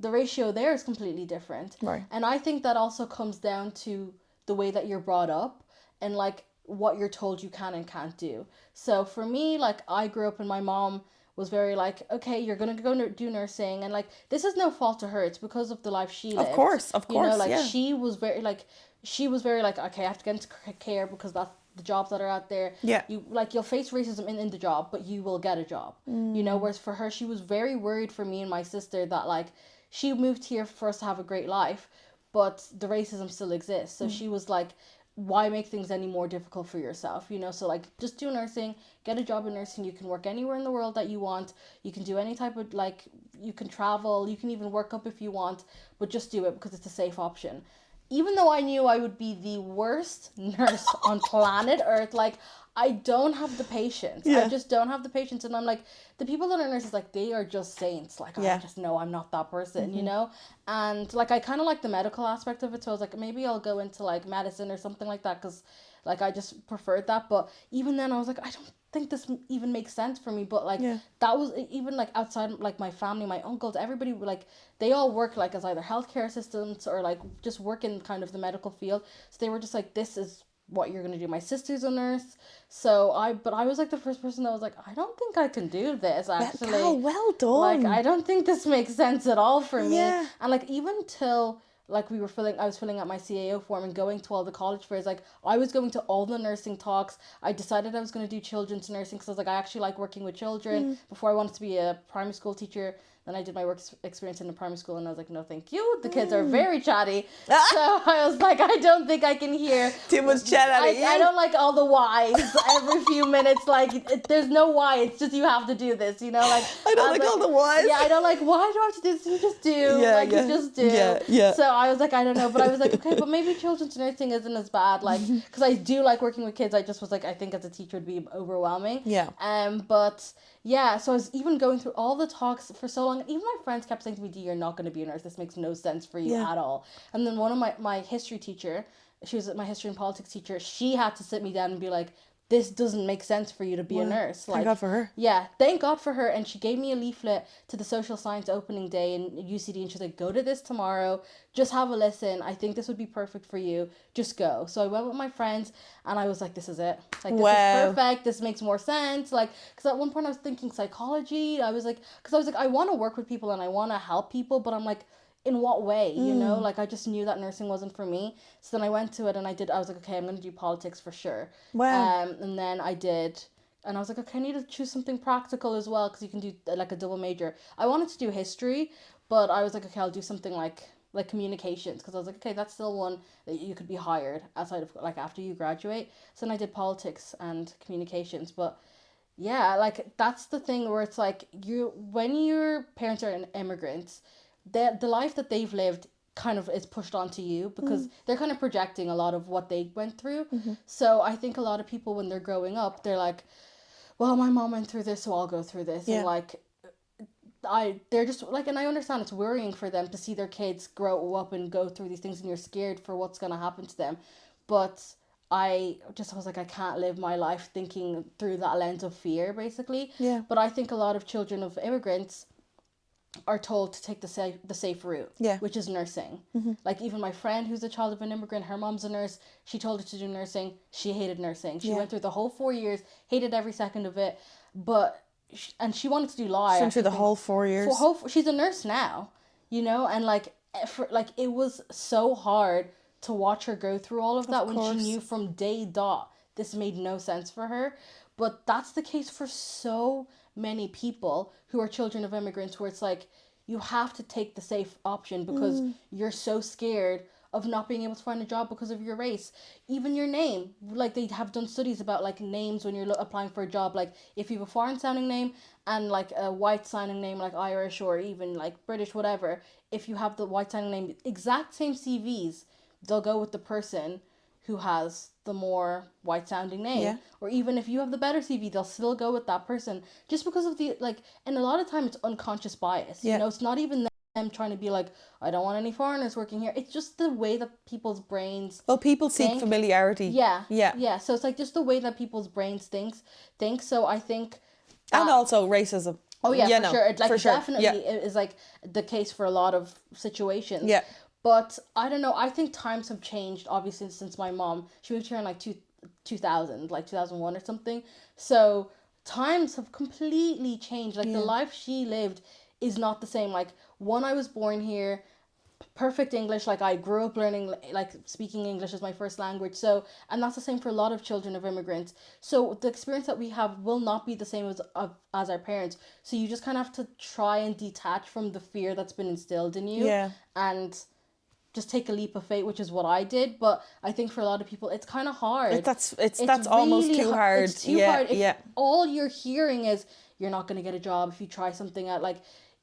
S2: the ratio there is completely different.
S3: Right.
S2: And I think that also comes down to the way that you're brought up and like what you're told you can and can't do. So for me, like I grew up and my mom was very like, okay, you're gonna go do nursing, and like this is no fault to her, it's because of the life she lived.
S3: Of
S2: You know,
S3: course,
S2: like
S3: yeah.
S2: she was very like, okay, I have to get into care because that's the jobs that are out there.
S3: Yeah.
S2: You like you'll face racism in the job, but you will get a job. You know, whereas for her, she was very worried for me and my sister that like she moved here for us to have a great life, but the racism still exists. So she was like, why make things any more difficult for yourself, you know? So like just do nursing, get a job in nursing. You can work anywhere in the world that you want. You can do any type of like, you can travel, you can even work up if you want, but just do it because it's a safe option. Even though I knew I would be the worst nurse on planet Earth, like I don't have the patience. I just don't have the patience. And I'm like, the people that are nurses, like they are just saints. Like I just know I'm not that person, you know? And like I kind of like the medical aspect of it. So I was like, maybe I'll go into like medicine or something like that because like I just preferred that. But even then I was like, I don't think this even makes sense for me. But like that was even like outside like my family, my uncles, everybody like they all work like as either healthcare assistants or like just work in kind of the medical field. So they were just like, this is what you're gonna do. My sister's a nurse, so I was like the first person that was like, I don't think I can do this actually.
S3: Well done.
S2: Like I don't think this makes sense at all for me.
S3: Yeah.
S2: And like even till like I was filling out my CAO form and going to all the college fairs, like I was going to all the nursing talks. I decided I was going to do children's nursing because I was like, I actually like working with children. Before I wanted to be a primary school teacher. Then I did my work experience in the primary school and I was like, no, thank you. The kids are very chatty. So I was like, I don't think I can hear.
S3: Too much chat out of you.
S2: I don't like all the whys every few minutes. Like, there's no why. It's just you have to do this, you know? Like
S3: I don't like all the whys.
S2: Yeah, I don't like, why do I have to do this? You just do. You just do.
S3: Yeah.
S2: So I was like, I don't know. But I was like, okay, but maybe children's nursing isn't as bad. Like, because I do like working with kids. I just was like, I think as a teacher would be overwhelming.
S3: Yeah.
S2: But yeah, so I was even going through all the talks for so long. Even my friends kept saying to me, Dee, you're not going to be a nurse. This makes no sense for you at all. And then one of my history teacher, she was my history and politics teacher, she had to sit me down and be like, this doesn't make sense for you to be a nurse. Like,
S3: thank God for her.
S2: Yeah, thank God for her. And she gave me a leaflet to the social science opening day in UCD. And she's like, go to this tomorrow. Just have a listen. I think this would be perfect for you. Just go. So I went with my friends and I was like, this is it. Like, this is perfect. This makes more sense. Like, because at one point I was thinking psychology. I was like, I want to work with people and I want to help people. But I'm like, in what way, you know? Like, I just knew that nursing wasn't for me. So then I went to it and I was like, okay, I'm going to do politics for sure.
S3: Wow.
S2: And then I did, and I was like, okay, I need to choose something practical as well, because you can do like a double major. I wanted to do history, but I was like, okay, I'll do something like communications, because I was like, okay, that's still one that you could be hired outside of like after you graduate. So then I did politics and communications, but yeah, like that's the thing where it's like when your parents are immigrants, the life that they've lived kind of is pushed onto you because they're kind of projecting a lot of what they went through. So I think a lot of people when they're growing up, they're like, well, my mom went through this, so I'll go through this. And like they're just like, and I understand it's worrying for them to see their kids grow up and go through these things and you're scared for what's going to happen to them. But I was like, I can't live my life thinking through that lens of fear, basically.
S3: Yeah.
S2: But I think a lot of children of immigrants, are told to take the safe route,
S3: Yeah.
S2: which is nursing. Like even my friend who's a child of an immigrant, her mom's a nurse. She told her to do nursing. She hated nursing. She went through the whole 4 years, hated every second of it, but and she wanted to do law.
S3: She went through the whole 4 years.
S2: She's a nurse now, you know, and like it was so hard to watch her go through all of that when she knew from day dot this made no sense for her. But that's the case for so many people who are children of immigrants, where it's like you have to take the safe option because you're so scared of not being able to find a job because of your race. Even your name, like they have done studies about like names when you're applying for a job, like if you have a foreign sounding name and like a white sounding name like Irish or even like British, whatever, if you have the white sounding name, exact same CVs, they'll go with the person who has the more white sounding name.
S3: Yeah.
S2: Or even if you have the better CV, they'll still go with that person just because of the like, and a lot of time it's unconscious bias.
S3: Yeah.
S2: You know, it's not even them trying to be like, I don't want any foreigners working here. It's just the way that people's brains
S3: Well, people seek familiarity.
S2: yeah. So it's like just the way that people's brains think. So I think
S3: And also racism.
S2: Oh yeah,
S3: Yeah,
S2: for
S3: no,
S2: sure. It, like
S3: for
S2: it
S3: sure.
S2: definitely
S3: Yeah.
S2: is like the case for a lot of situations.
S3: Yeah.
S2: But I don't know. I think times have changed obviously since my mom. She moved here in like 2000, like 2001 or something. So times have completely changed. Like the life she lived is not the same. Like when I was born here, perfect English. Like I grew up learning, like speaking English as my first language. So, and that's the same for a lot of children of immigrants. So the experience that we have will not be the same as our parents. So you just kind of have to try and detach from the fear that's been instilled in you.
S3: Yeah.
S2: And just take a leap of faith, which is what I did. But I think for a lot of people, it's kind of hard.
S3: That's almost too hard.
S2: It's too hard. If all you're hearing is you're not going to get a job if you try something at, like,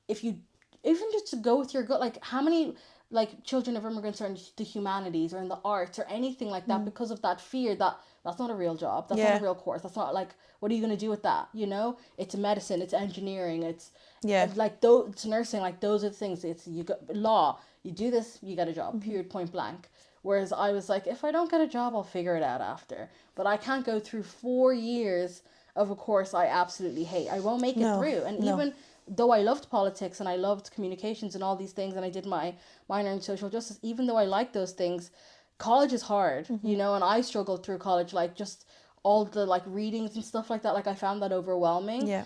S2: if you even just to go with your gut, like how many like children of immigrants are in the humanities or in the arts or anything like that because of that fear that that's not a real job, that's not a real course, that's not, like, what are you going to do with that, you know? It's medicine, it's engineering, it's like it's nursing, like those are the things. It's you got law, you do this, you get a job, period, point blank. Whereas I was like, if I don't get a job, I'll figure it out after. But I can't go through 4 years of a course I absolutely hate. I won't make it through. And even though I loved politics and I loved communications and all these things, and I did my minor in social justice, even though I liked those things, college is hard, you know, and I struggled through college, like just all the like readings and stuff like that. Like I found that overwhelming.
S3: Yeah.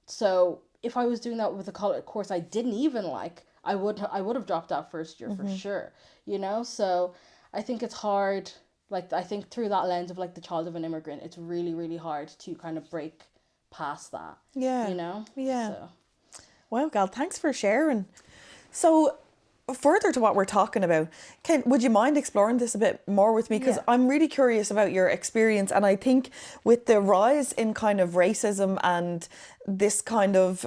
S2: So if I was doing that with a college course I didn't even like, I would have dropped out first year for sure, you know? So I think it's hard. Like, I think through that lens of like the child of an immigrant, it's really, really hard to kind of break past that.
S3: Yeah.
S2: You know?
S3: Yeah.
S2: So.
S3: Wow, Gal, thanks for sharing. So, further to what we're talking about, would you mind exploring this a bit more with me? Because I'm really curious about your experience, and I think with the rise in kind of racism and this kind of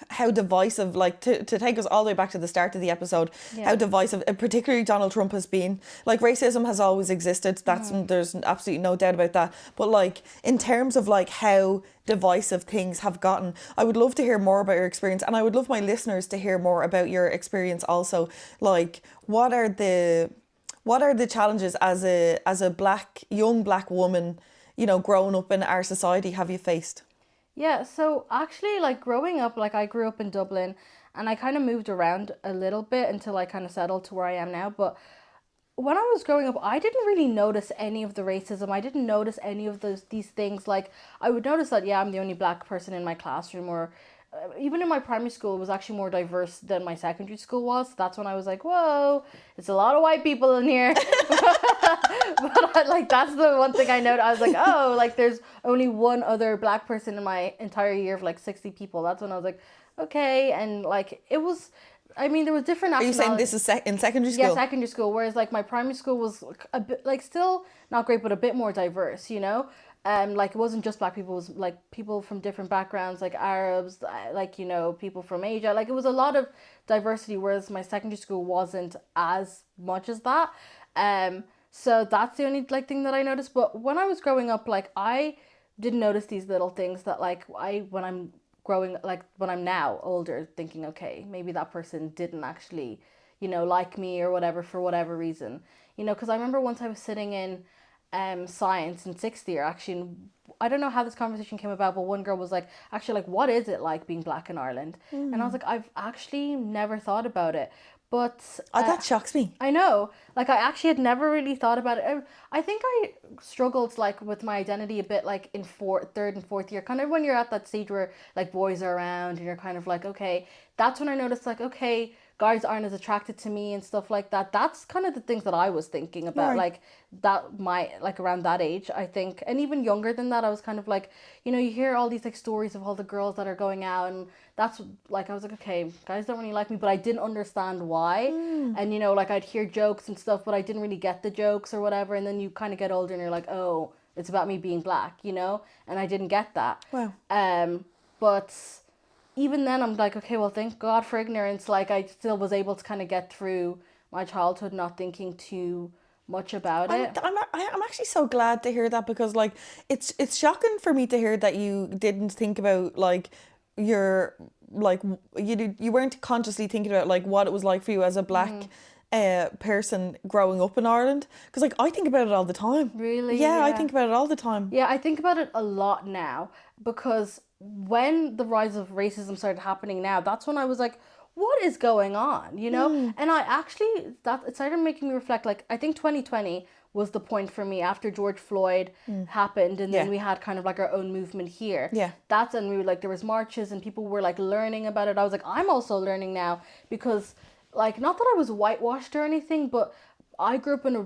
S3: how divisive, like to take us all the way back to the start of the episode, how divisive, particularly Donald Trump has been. Like racism has always existed. That's there's absolutely no doubt about that. But like in terms of like how divisive things have gotten, I would love to hear more about your experience, and I would love my listeners to hear more about your experience also. Like what are the challenges as a young black woman, you know, growing up in our society, have you faced?
S2: Yeah, so actually, like growing up, like I grew up in Dublin and I kind of moved around a little bit until I kind of settled to where I am now. But when I was growing up, I didn't really notice any of the racism. I didn't notice any of these things. Like I would notice that, yeah, I'm the only black person in my classroom, or even in my primary school, it was actually more diverse than my secondary school was. That's when I was like, whoa, it's a lot of white people in here. But like that's the one thing I noticed. I was like, oh, like there's only one other black person in my entire year of like 60 people. That's when I was like, okay. And like it was, I mean, there was different nationalities.
S3: Are you saying this is in secondary school?
S2: Yeah, secondary school. Whereas like my primary school was a bit like still not great, but a bit more diverse, you know? Like it wasn't just black people, it was like people from different backgrounds, like Arabs, like, you know, people from Asia. Like it was a lot of diversity, whereas my secondary school wasn't as much as that. So that's the only like thing that I noticed. But when I was growing up, like I didn't notice these little things that like when I'm growing, like when I'm now older, thinking, okay, maybe that person didn't actually, you know, like me or whatever for whatever reason, you know, because I remember once I was sitting in science in sixth year actually. And I don't know how this conversation came about, but one girl was like, actually, like, what is it like being black in Ireland? And I was like, I've actually never thought about it. But
S3: That shocks me.
S2: I know, like, I actually had never really thought about it. I think I struggled like with my identity a bit, like in third and fourth year, kind of when you're at that stage where like boys are around and you're kind of like, okay, that's when I noticed like, okay, guys aren't as attracted to me and stuff like that. That's kind of the things that I was thinking about,
S3: Right.
S2: like that like around that age, I think, and even younger than that, I was kind of like, you know, you hear all these like stories of all the girls that are going out, and that's like I was like, okay, guys don't really like me, but I didn't understand why. And you know, like I'd hear jokes and stuff, but I didn't really get the jokes or whatever. And then you kind of get older and you're like, oh, it's about me being black, you know, and I didn't get that.
S3: Wow.
S2: But even then I'm like, okay, well, thank God for ignorance. Like I still was able to kind of get through my childhood not thinking too much about it.
S3: I'm actually so glad to hear that, because like it's shocking for me to hear that you didn't think about like your like you weren't consciously thinking about like what it was like for you as a black person growing up in Ireland, because like I think about it all the time.
S2: Really?
S3: Yeah, I
S2: Yeah.
S3: think about it all the time.
S2: Yeah, I think about it a lot now, because when the rise of racism started happening now, that's when I was like, what is going on, you know? And I actually, that it started making me reflect. Like, I think 2020 was the point for me after George Floyd happened, and then
S3: Yeah.
S2: we had kind of like our own movement here.
S3: Yeah.
S2: That's, and we were like, there was marches and people were like learning about it. I was like, I'm also learning now, because like, not that I was whitewashed or anything, but I grew up in a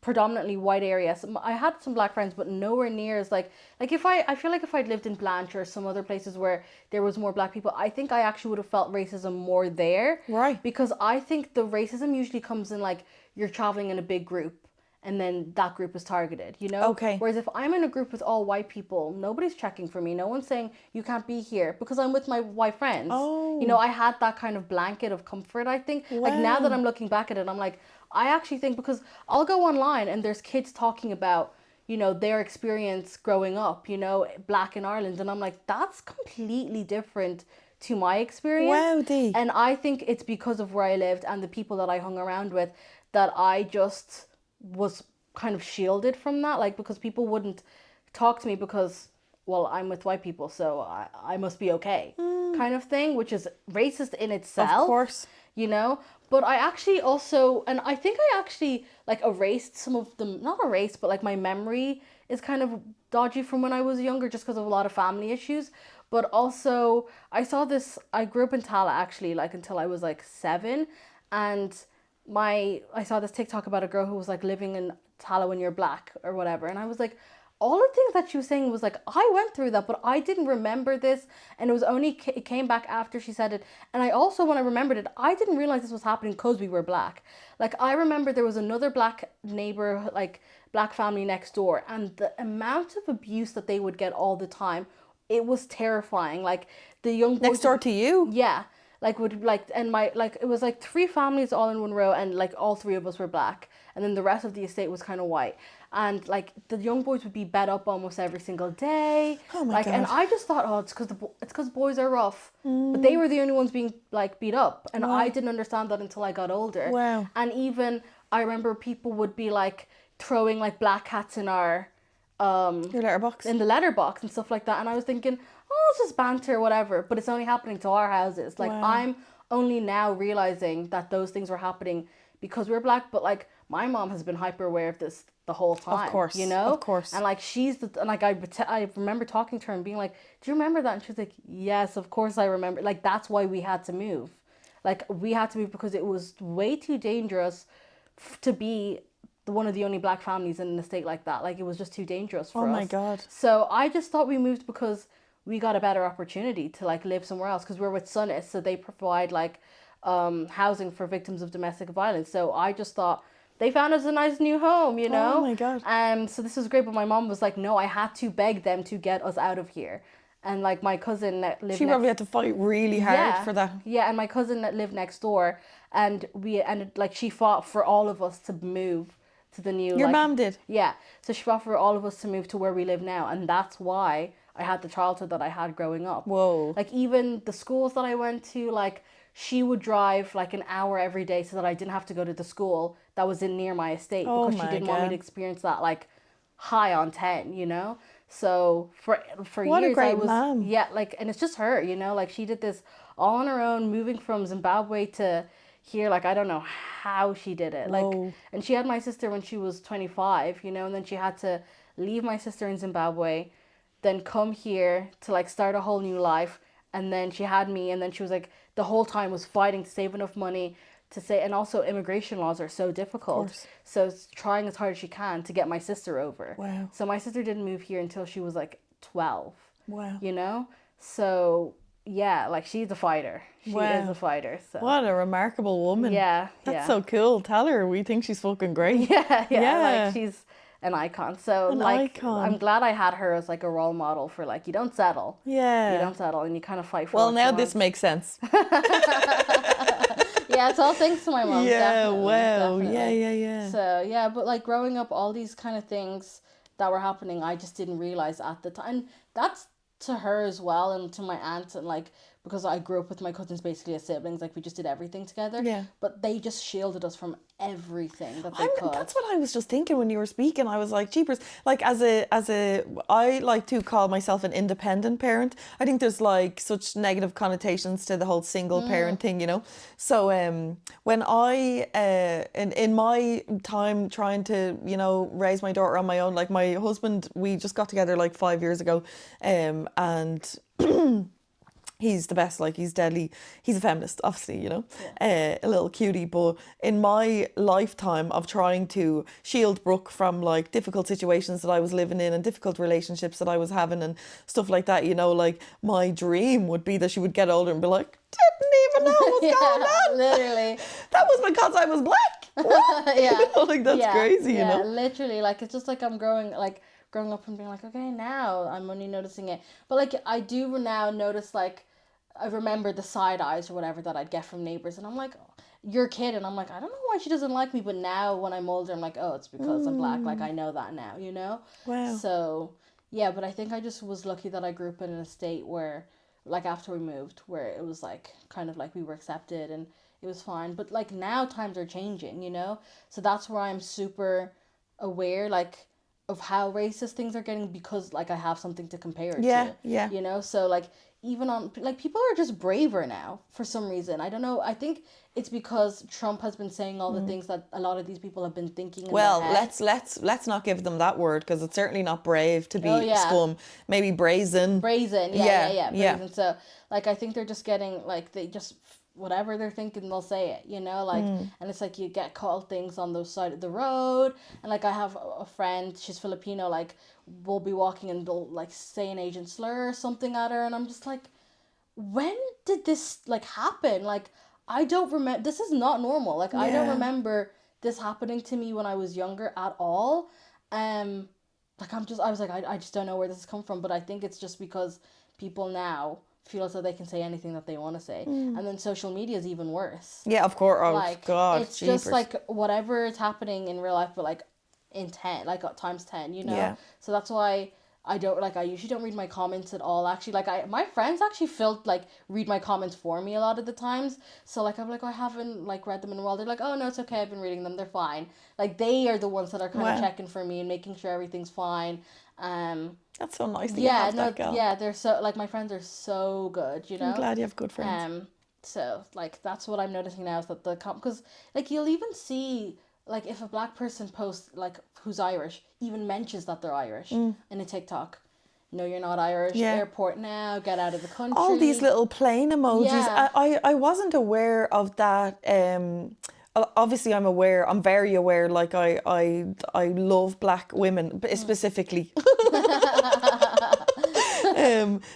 S2: predominantly white area. So I had some black friends, but nowhere near as like if I feel like if I'd lived in Blanche or some other places where there was more black people, I think I actually would have felt racism more there.
S3: Right.
S2: Because I think the racism usually comes in like you're traveling in a big group and then that group is targeted, you know?
S3: Okay.
S2: Whereas if I'm in a group with all white people, nobody's checking for me. No one's saying you can't be here because I'm with my white friends.
S3: Oh.
S2: You know, I had that kind of blanket of comfort, I think. Like now that I'm looking back at it, I'm like, I actually think, because I'll go online and there's kids talking about, you know, their experience growing up, you know, black in Ireland. And I'm like, that's completely different to my experience.
S3: Wow, Dee.
S2: And I think it's because of where I lived and the people that I hung around with that I just was kind of shielded from that. Like, because people wouldn't talk to me because, well, I'm with white people, so I must be okay, kind of thing, which is racist in itself.
S3: Of course.
S2: You know? But I actually also, and I think I actually like erased some of them, not erased, but like my memory is kind of dodgy from when I was younger just because of a lot of family issues. But also, I grew up in Tala actually, like until I was like 7. And I saw this TikTok about a girl who was like living in Tala when you're black or whatever. And I was like, all the things that she was saying was like, I went through that, but I didn't remember this. And it was only, it came back after she said it. And I also, when I remembered it, I didn't realize this was happening because we were black. Like, I remember there was another black neighbor, like black family next door. And the amount of abuse that they would get all the time, it was terrifying. Like the young boys.
S3: Next door to you?
S2: Yeah. Like would like, and my, like, it was like 3 families all in one row, and like all 3 of us were black. And then the rest of the estate was kind of white. And like the young boys would be bet up almost every single day.
S3: Oh my
S2: like,
S3: God.
S2: And I just thought, oh, it's because boys are rough. But they were the only ones being like beat up, and I didn't understand that until I got older.
S3: Wow.
S2: And even I remember people would be like throwing like black cats in our
S3: Your letterbox.
S2: in the letterbox and stuff like that. And I was thinking, oh, it's just banter or whatever. But it's only happening to our houses. Like,
S3: Wow.
S2: I'm only now realizing that those things were happening because we're black. But like, my mom has been hyper aware of this the whole time.
S3: Of course,
S2: you know?
S3: of course.
S2: And like, and like, I remember talking to her and being like, do you remember that? And she was like, yes, of course I remember. Like, that's why we had to move. Like, we had to move because it was way too dangerous to be one of the only black families in an estate like that. Like, it was just too dangerous for us.
S3: Oh my God.
S2: So I just thought we moved because we got a better opportunity to like live somewhere else, because we're with Sunnis, so they provide like housing for victims of domestic violence. So I just thought they found us a nice new home, you know?
S3: Oh my God.
S2: So this was great, but my mom was like, no, I had to beg them to get us out of here. And like my cousin that lived
S3: She probably had to fight really hard for that.
S2: Yeah, and my cousin that lived next door, and we ended, like, she fought for all of us to move to the new.
S3: Your
S2: like,
S3: mom did?
S2: Yeah, so she fought for all of us to move to where we live now, and that's why I had the childhood that I had growing up.
S3: Whoa.
S2: Like, even the schools that I went to, like, she would drive like an hour every day so that I didn't have to go to the school that was in near my estate,
S3: Oh
S2: because she
S3: my
S2: didn't want me
S3: God.
S2: to experience that like high on 10, you know? So for
S3: What a
S2: years
S3: great
S2: I was
S3: mom.
S2: yeah, like, and it's just her, you know, like she did this all on her own, moving from Zimbabwe to here. Like, I don't know how she did it. Like,
S3: Whoa.
S2: and she had my sister when she was 25, you know, and then she had to leave my sister in Zimbabwe, then come here to like start a whole new life. And then she had me, and then she was like, the whole time was fighting to save enough money to say, and also immigration laws are so difficult.
S3: course.
S2: So it's trying as hard as she can to get my sister over.
S3: Wow.
S2: So my sister didn't move here until she was like 12,
S3: Wow.
S2: you know? So yeah, like she's a fighter. She
S3: Wow.
S2: is a fighter. So
S3: What a remarkable woman.
S2: yeah,
S3: That's
S2: yeah.
S3: so cool. Tell her we think she's fucking great.
S2: Yeah, yeah,
S3: Yeah.
S2: like she's an icon. So
S3: An
S2: like
S3: icon.
S2: I'm glad I had her as like a role model for like, you don't settle.
S3: Yeah.
S2: You don't settle, and you kind of fight for
S3: Well,
S2: what
S3: now
S2: you
S3: this
S2: want.
S3: makes sense.
S2: Yeah, it's all thanks to my mom.
S3: Yeah,
S2: Definitely,
S3: wow. Yeah,
S2: definitely.
S3: yeah, yeah.
S2: So yeah, but like growing up, all these kind of things that were happening, I just didn't realize at the time. That's to her as well, and to my aunt, and like, because I grew up with my cousins basically as siblings, like we just did everything together.
S3: Yeah.
S2: But they just shielded us from everything that they could.
S3: That's what I was just thinking when you were speaking. I was like, jeepers. Like I like to call myself an independent parent. I think there's like such negative connotations to the whole single parent thing, you know. So when I in my time trying to, you know, raise my daughter on my own, like my husband, we just got together like 5 years ago, and he's the best, like he's deadly, he's a feminist, obviously, you know, a little cutie. But in my lifetime of trying to shield Brooke from like difficult situations that I was living in and difficult relationships that I was having and stuff like that, you know, like my dream would be that she would get older and be like, didn't even know what was going on.
S2: Literally.
S3: That was because I was black. What?
S2: Yeah.
S3: You know, like that's crazy, you know.
S2: Literally, like it's just like I'm growing up and being like, okay, now I'm only noticing it. But like I do now notice, like I remember the side eyes or whatever that I'd get from neighbors, and I'm like, oh, you're a kid, and I'm like, I don't know why she doesn't like me, but now when I'm older, I'm like, oh, it's because I'm black. Like I know that now, you know.
S3: Wow.
S2: So yeah, but I think I just was lucky that I grew up in an estate where, like after we moved, where it was like kind of like we were accepted and it was fine. But like now times are changing, you know. So that's where I'm super aware, like, of how racist things are getting, because like I have something to compare it to.
S3: Yeah.
S2: You know, so like even on like people are just braver now for some reason. I don't know. I think it's because Trump has been saying all the things that a lot of these people have been thinking in
S3: Well,
S2: their head.
S3: let's not give them that word, because it's certainly not brave to be
S2: Oh, yeah.
S3: scum. Maybe brazen.
S2: Brazen.
S3: Yeah.
S2: Brazen. So like I think they're just getting like they just whatever they're thinking they'll say it, you know, like and it's like you get called things on the side of the road, and like I have a friend, she's Filipino, like we'll be walking and they'll like say an Asian slur or something at her, and I'm just like, when did this like happen? Like I don't remember, this is not normal. Like I don't
S3: Yeah.
S2: remember this happening to me when I was younger at all. Like I was like, I just don't know where this has come from, but I think it's just because people now feel as though they can say anything that they want to say, and then social media is even worse.
S3: Yeah, of course. Oh,
S2: Like
S3: God,
S2: it's
S3: jeepers.
S2: just like whatever is happening in real life, but like in 10, like times 10, you know.
S3: Yeah.
S2: So that's why I usually don't read my comments at all, actually. Like my friends actually read my comments for me a lot of the times. So like I'm like, oh, I haven't like read them in a while. They're like, oh no, it's okay, I've been reading them, they're fine. Like they are the ones that are kind of
S3: Wow.
S2: checking for me and making sure everything's fine.
S3: That's so nice that you
S2: Yeah,
S3: have
S2: no,
S3: that girl.
S2: yeah, they're so like my friends are so good, you know.
S3: I'm glad you have good friends.
S2: So like that's what I'm noticing now, is that because like you'll even see like if a black person posts like who's Irish, even mentions that they're Irish in a TikTok. No, you're not Irish.
S3: Yeah.
S2: Airport now. Get out of the country.
S3: All these little plain emojis.
S2: Yeah.
S3: I wasn't aware of that. Obviously, I'm very aware. Like I love black women specifically.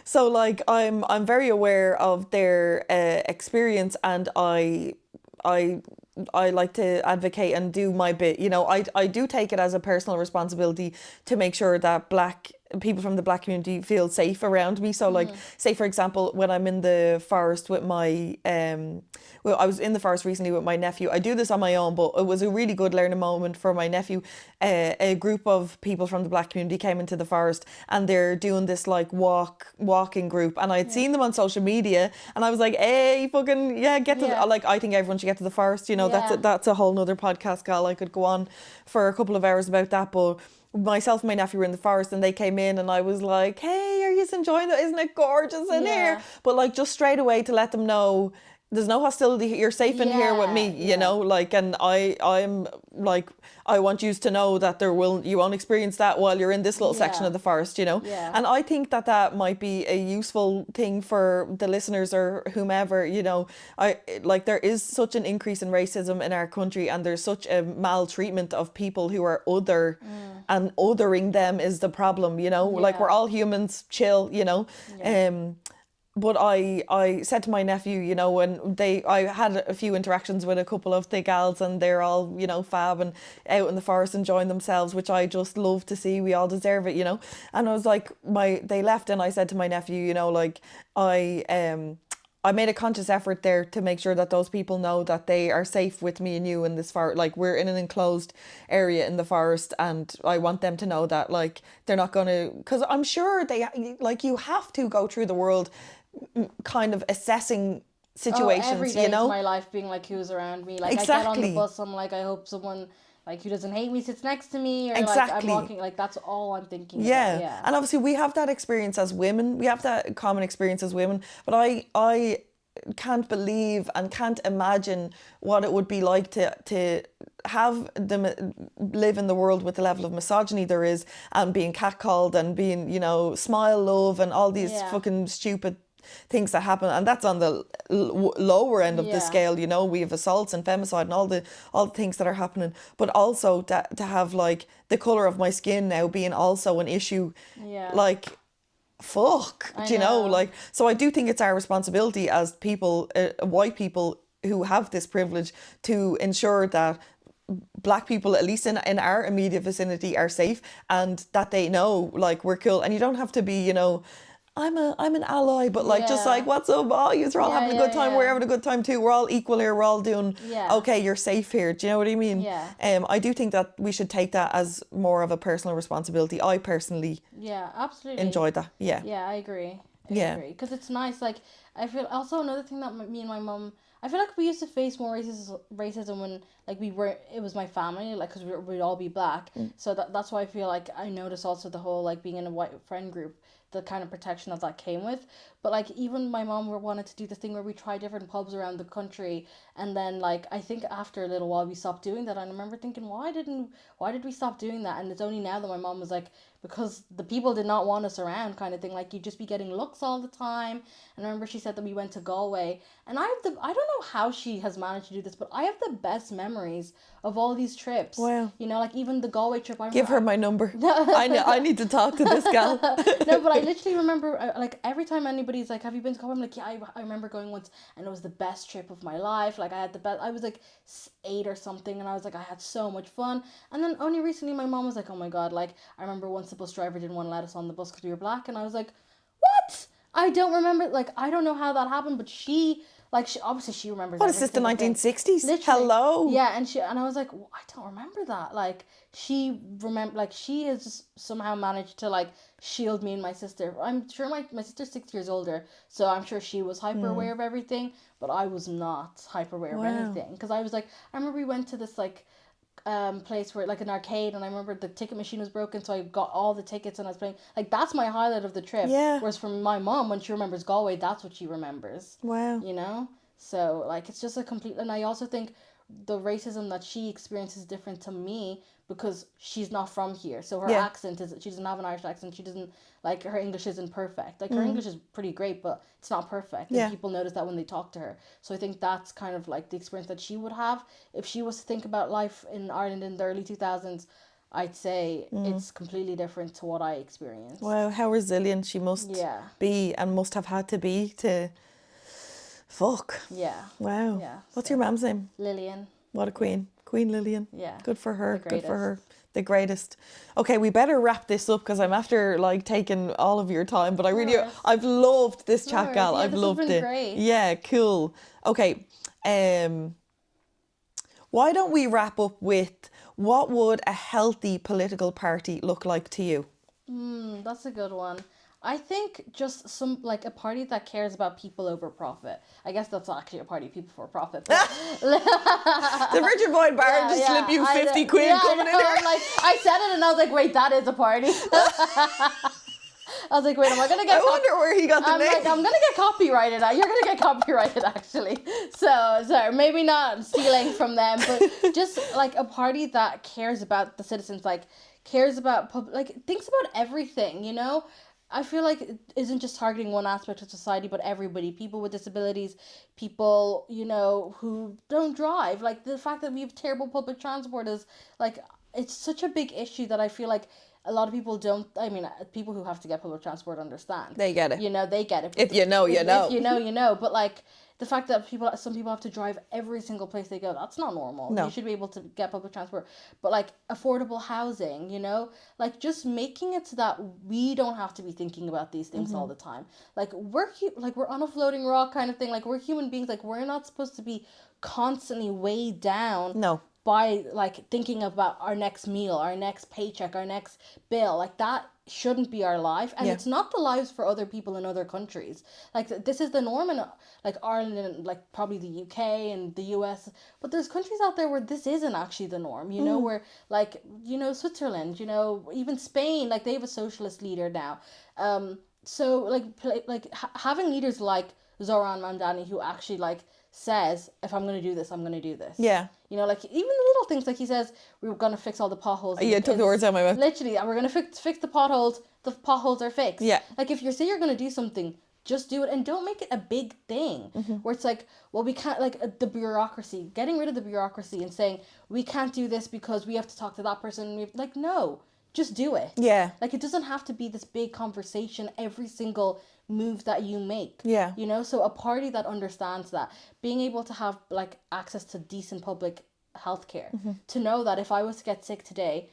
S3: So like I'm very aware of their experience, and I like to advocate and do my bit. You know, I do take it as a personal responsibility to make sure that black people from the black community feel safe around me. So like, say for example, when I'm in the forest with my I was in the forest recently with my nephew. I do this on my own, but it was a really good learning moment for my nephew. A group of people from the black community came into the forest, and they're doing this like walking group, and I'd seen them on social media, and I was like, hey, fucking yeah, get to the, like I think everyone should get to the forest, you know.
S2: Yeah.
S3: That's a whole nother podcast, gal. I could go on for a couple of hours about that, but myself and my nephew were in the forest and they came in and I was like, hey, are you enjoying it? Isn't it gorgeous in here? But like just straight away to let them know there's no hostility. You're safe in here with me, you know, like, and I'm like, I want you to know that you won't experience that while you're in this little section of the forest, you know? And I think that might be a useful thing for the listeners or whomever, you know. There is such an increase in racism in our country and there's such a maltreatment of people who are other and othering them is the problem, you know? Like we're all humans, chill, you know? But I said to my nephew, you know, when I had a few interactions with a couple of the gals and they're all, you know, fab and out in the forest enjoying themselves, which I just love to see. We all deserve it, you know. And I was like, they left and I said to my nephew, you know, like I made a conscious effort there to make sure that those people know that they are safe with me and you in this forest. Like we're in an enclosed area in the forest and I want them to know that like they're not going to, because I'm sure you have to go through the world kind of assessing situations,
S2: every day
S3: you know?
S2: of my life being like, who's around me? Like
S3: Exactly.
S2: I get on the bus, I'm like, I hope someone like who doesn't hate me sits next to me, or like I'm walking, like that's all I'm thinking about.
S3: And obviously we have that experience as women, we have that common experience as women, but I can't believe and can't imagine what it would be like to have them live in the world with the level of misogyny there is and being catcalled and being, you know, smile love and all these fucking stupid things that happen, and that's on the lower end of the scale, you know. We have assaults and femicide and all the things that are happening, but also to have like the colour of my skin now being also an issue, like fuck, do you know? Like, so I do think it's our responsibility as people, white people who have this privilege, to ensure that black people, at least in our immediate vicinity, are safe and that they know like we're cool. And you don't have to be, you know, I'm an ally, but like just like, what's up, oh, you're all having a good time, we're having a good time too, we're all equal here, we're all doing okay, you're safe here, do you know what I mean? I do think that we should take that as more of a personal responsibility. I personally
S2: absolutely
S3: enjoyed that.
S2: I agree because it's nice. Like I feel also another thing that me and my mum, I feel like we used to face more racism when like it was my family, like because we'd all be black, so that's why I feel like I noticed also the whole like being in a white friend group, the kind of protection that came with. But like even my mom wanted to do the thing where we try different pubs around the country, and then like I think after a little while we stopped doing that, and I remember thinking, why did we stop doing that? And it's only now that my mom was like, because the people did not want us around, kind of thing, like you'd just be getting looks all the time. And I remember she said that we went to Galway, and I don't know how she has managed to do this, but I have the best memories of all these trips.
S3: Wow.
S2: You know, like even the Galway trip,
S3: Give her my number. I need to talk to this gal.
S2: No, but I literally remember like every time anybody's like, have you been to Galway? I'm like, yeah, I remember going once and it was the best trip of my life. Like I was like 8 or something, and I was like, I had so much fun. And then only recently my mom was like, oh my god, like I remember once the bus driver didn't want to let us on the bus because we were black, and I was like, what? I don't remember, like I don't know how that happened, but she obviously she remembers.
S3: What is this, the 1960s? Hello.
S2: Yeah, and I was like, well, I don't remember that. Like she has just somehow managed to like shield me and my sister. I'm sure my sister's 6 years older, so I'm sure she was hyper aware of everything, but I was not hyper aware of anything, because I was like, I remember we went to this like place where like an arcade, and I remember the ticket machine was broken, so I got all the tickets and I was playing. Like that's my highlight of the trip. Whereas from my mom, when she remembers Galway, that's what she remembers.
S3: Wow.
S2: You know, so like it's just a complete. And I also think the racism that she experiences is different to me because she's not from here, so her accent is, she doesn't have an Irish accent, she doesn't, like her English isn't perfect, like her English is pretty great but it's not perfect, and people notice that when they talk to her. So I think that's kind of like the experience that she would have if she was to think about life in Ireland in the early 2000s. I'd say it's completely different to what I experienced.
S3: Wow, how resilient she must be and must have had to be to fuck. Wow. What's your mum's name?
S2: Lillian.
S3: What a queen. Queen Lillian.
S2: Yeah.
S3: Good for her. Good for her. The greatest. Okay, we better wrap this up because I'm after like taking all of your time, but I've loved this chat, gal. I've loved it.
S2: Great.
S3: Yeah, cool. Okay. Why don't we wrap up with, what would a healthy political party look like to you?
S2: That's a good one. I think just some, like, a party that cares about people over profit. I guess that's actually a party, people for profit. But
S3: The Richard Boyd Bar just slip you 50 quid coming in here.
S2: I'm like, I said it and I was like, wait, that is a party. I was like, wait, am I going to get...
S3: I wonder where he got the name.
S2: Like, I'm going to get copyrighted. You're going to get copyrighted, actually. So maybe not stealing from them, but just, like, a party that cares about the citizens, like, cares about, like, thinks about everything, you know? I feel like it isn't just targeting one aspect of society, but everybody. People with disabilities, people, you know, who don't drive. Like, the fact that we have terrible public transport is, like, it's such a big issue that I feel like a lot of people don't, I mean, people who have to get public transport understand.
S3: They get it.
S2: You know, they get it.
S3: If you know, you know.
S2: If you know, you know. But, like, the fact that some people have to drive every single place they go, that's not normal.
S3: No.
S2: You should be able to get public transport. But, like, affordable housing, you know? Like, just making it so that we don't have to be thinking about these things all the time. Like, we're on a floating rock kind of thing. Like, we're human beings. Like, we're not supposed to be constantly weighed down.
S3: No.
S2: By, like, thinking about our next meal, our next paycheck, our next bill. Like, that shouldn't be our life. And it's not the lives for other people in other countries. Like, this is the norm in, like, Ireland and, like, probably the UK and the US. But there's countries out there where this isn't actually the norm, you know, where, like, you know, Switzerland, you know, even Spain, like, they have a socialist leader now. So, like having leaders like Zohran Mamdani who actually, like, says, if I'm going to do this, I'm going to do this.
S3: Yeah.
S2: You know, like, even the little things, like he says, we're going to fix all the potholes.
S3: Yeah, took the words out of my mouth.
S2: Literally, we're going to fix the potholes are fixed.
S3: Yeah.
S2: Like, if you say you're going to do something, just do it and don't make it a big thing where it's like, well, we can't, like, the bureaucracy, getting rid of the bureaucracy and saying, we can't do this because we have to talk to that person. Like, no, just do it.
S3: Yeah.
S2: Like, it doesn't have to be this big conversation every single move that you make.
S3: Yeah.
S2: You know, so a party that understands that, being able to have, like, access to decent public healthcare, to know that if I was to get sick today,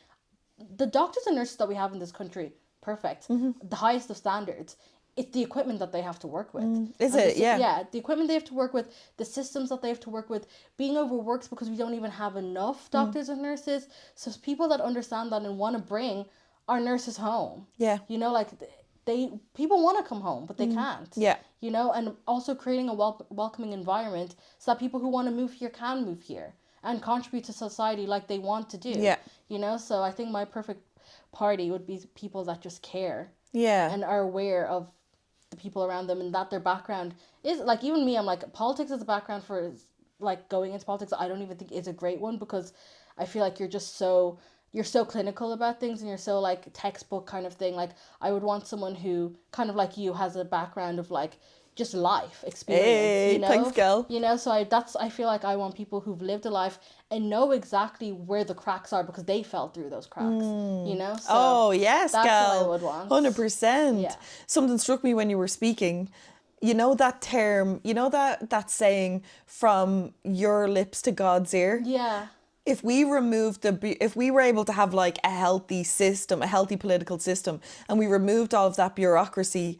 S2: the doctors and nurses that we have in this country, perfect, the highest of standards. It's the equipment that they have to work with.
S3: Is it? Yeah.
S2: Yeah, the equipment they have to work with, the systems that they have to work with, being overworked because we don't even have enough doctors and nurses. So people that understand that and want to bring our nurses home.
S3: Yeah.
S2: You know, like, people want to come home, but they can't.
S3: Yeah.
S2: You know, and also creating a welcoming environment so that people who want to move here can move here and contribute to society like they want to do.
S3: Yeah.
S2: You know, so I think my perfect party would be people that just care.
S3: Yeah.
S2: And are aware of the people around them and that their background is, like, even me, I'm like, politics as a background for, like, going into politics, I don't even think is a great one because I feel like you're so clinical about things and you're so, like, textbook kind of thing. Like, I would want someone who kind of like you has a background of, like, just life experience.
S3: Hey,
S2: you know?
S3: thanks, girl.
S2: You know, so I feel like I want people who've lived a life and know exactly where the cracks are because they fell through those cracks. You know? So
S3: Oh, yes,
S2: that's
S3: gal.
S2: what I would want.
S3: 100%.
S2: Yeah.
S3: Something struck me when you were speaking. You know that term, you know that saying, from your lips to God's ear?
S2: Yeah.
S3: If we were able to have, like, a healthy system, a healthy political system, and we removed all of that bureaucracy,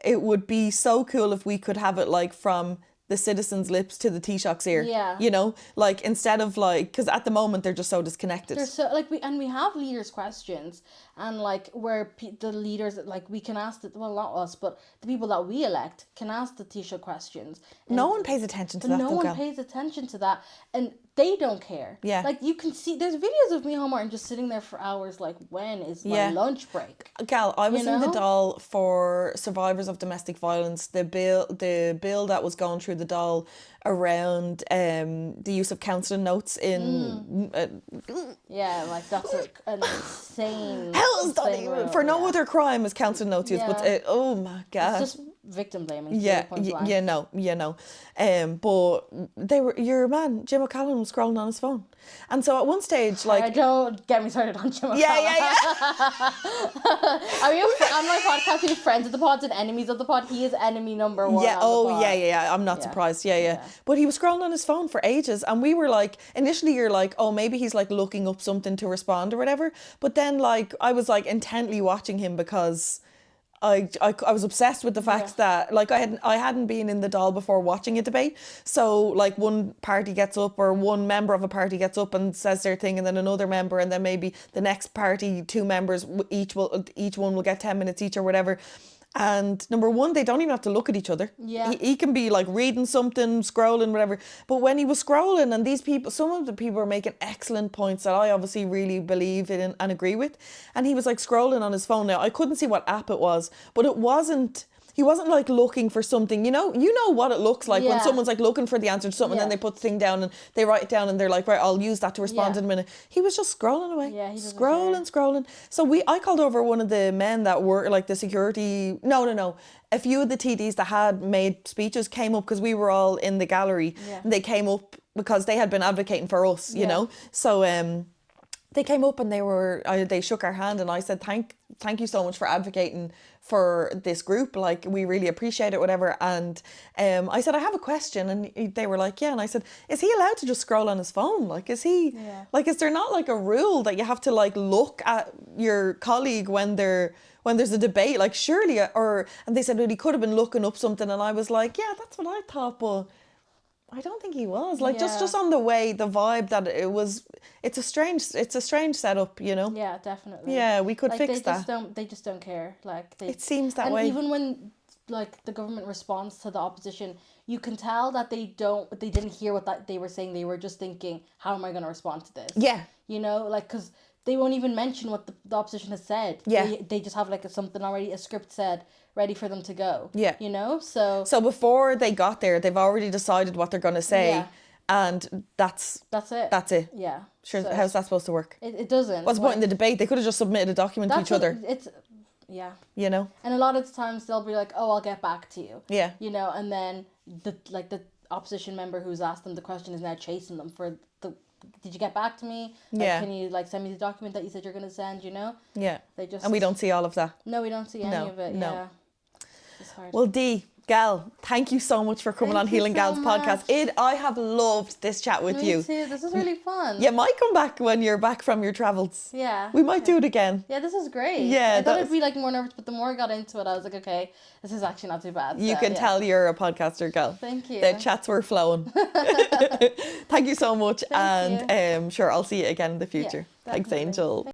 S3: it would be so cool if we could have it, like, from the citizens' lips to the Taoiseach's ear.
S2: Yeah.
S3: You know, like, instead of, like, because at the moment they're just so disconnected.
S2: They're so, like, we have leaders' questions, and, like, where the leaders, like, we can ask well, not us, but the people that we elect can ask the Taoiseach questions.
S3: No one pays attention to that.
S2: No one pays attention to that, and they don't care.
S3: Yeah.
S2: Like, you can see, there's videos of me and Martin just sitting there for hours, like, when is my lunch break?
S3: Gal, I was
S2: You
S3: in the
S2: know?
S3: Dáil for survivors of domestic violence. The bill that was going through the Dáil around the use of counselling notes in
S2: Yeah, like, that's an insane.
S3: hell's done
S2: insane
S3: it.
S2: rule,
S3: For no
S2: yeah.
S3: other crime is counselling notes used, but
S2: Yeah.
S3: oh my god.
S2: It's just victim blaming.
S3: Yeah,
S2: point blank.
S3: you know. But your man, Jim O'Callaghan, was scrolling on his phone. And so at one stage, like...
S2: Don't get me started on Jim O'Callaghan.
S3: Yeah.
S2: I mean, on my podcast, we have friends of the pod and enemies of the pod. He is enemy number one.
S3: Yeah,
S2: on the pod.
S3: yeah. I'm not
S2: Yeah.
S3: surprised. Yeah. But he was scrolling on his phone for ages. And we were like, initially you're like, oh, maybe he's like looking up something to respond or whatever. But then, like, I was like intently watching him because I was obsessed with the fact that like I hadn't been in the Dáil before watching a debate. So like one party gets up or one member of a party gets up and says their thing, and then another member, and then maybe the next party, two members each one will get 10 minutes each or whatever. And number one, they don't even have to look at each other.
S2: Yeah.
S3: He can be like reading something, scrolling, whatever. But when he was scrolling, and these people, some of the people were making excellent points that I obviously really believe in and agree with. And he was like scrolling on his phone. Now, I couldn't see what app it was, but he wasn't like looking for something, you know what it looks like when someone's like looking for the answer to something, and then they put the thing down and they write it down and they're like, right, I'll use that to respond in a minute. He was just scrolling away.
S2: Yeah, he doesn't
S3: scrolling. So I called over one of the men that were like the security. No. A few of the TDs that had made speeches came up because we were all in the gallery, and they came up because they had been advocating for us, you know. So they came up and they shook our hand, and I said, thank you so much for advocating for this group, like we really appreciate it, whatever. And I said, I have a question, and they were like, yeah. And I said, is he allowed to just scroll on his phone? Like, is he like, is there not like a rule that you have to like look at your colleague when there's a debate, like surely? And they said, well, he could have been looking up something, and I was like, yeah, that's what I thought, but I don't think he was. Like just on the way, the vibe that it was, it's a strange setup, you know?
S2: Yeah, definitely.
S3: Yeah, we could
S2: like,
S3: fix that.
S2: They just don't care. Like
S3: it seems that way.
S2: And even when like the government responds to the opposition, you can tell that they didn't hear what they were saying. They were just thinking, how am I going to respond to this? Yeah. You know, like, because they won't even mention what the opposition has said. Yeah. They just have like something already, a script said, ready for them to go. Yeah. You know, so
S3: before they got there, they've already decided what they're going to say. Yeah. And that's it.
S2: Yeah.
S3: Sure. So how's that supposed to work?
S2: It doesn't.
S3: What's the point in the debate? They could have just submitted a document to each other.
S2: Yeah.
S3: You know?
S2: And a lot of the times they'll be like, oh, I'll get back to you.
S3: Yeah.
S2: You know, and then the opposition member who's asked them the question is now chasing them for did you get back to me? Like, can you like send me the document that you said you're going to send, you know? Yeah. And
S3: we don't see all of that.
S2: No, we don't see any of it. No. Yeah. It's hard.
S3: Well, Dee, Gal, thank you so much for coming on Healing Gal's podcast. I have loved this chat with you.
S2: Me too. This is really fun.
S3: You might come back when you're back from your travels.
S2: Yeah.
S3: We might do it again.
S2: Yeah, this is great. Yeah. I thought it'd be like more nervous, but the more I got into it, I was like, okay, this is actually not too bad.
S3: You can tell you're a podcaster, Gal.
S2: Thank you.
S3: The chats were flowing. Thank you so much. Thank you. Sure, I'll see you again in the future. Yeah, thanks, Angel.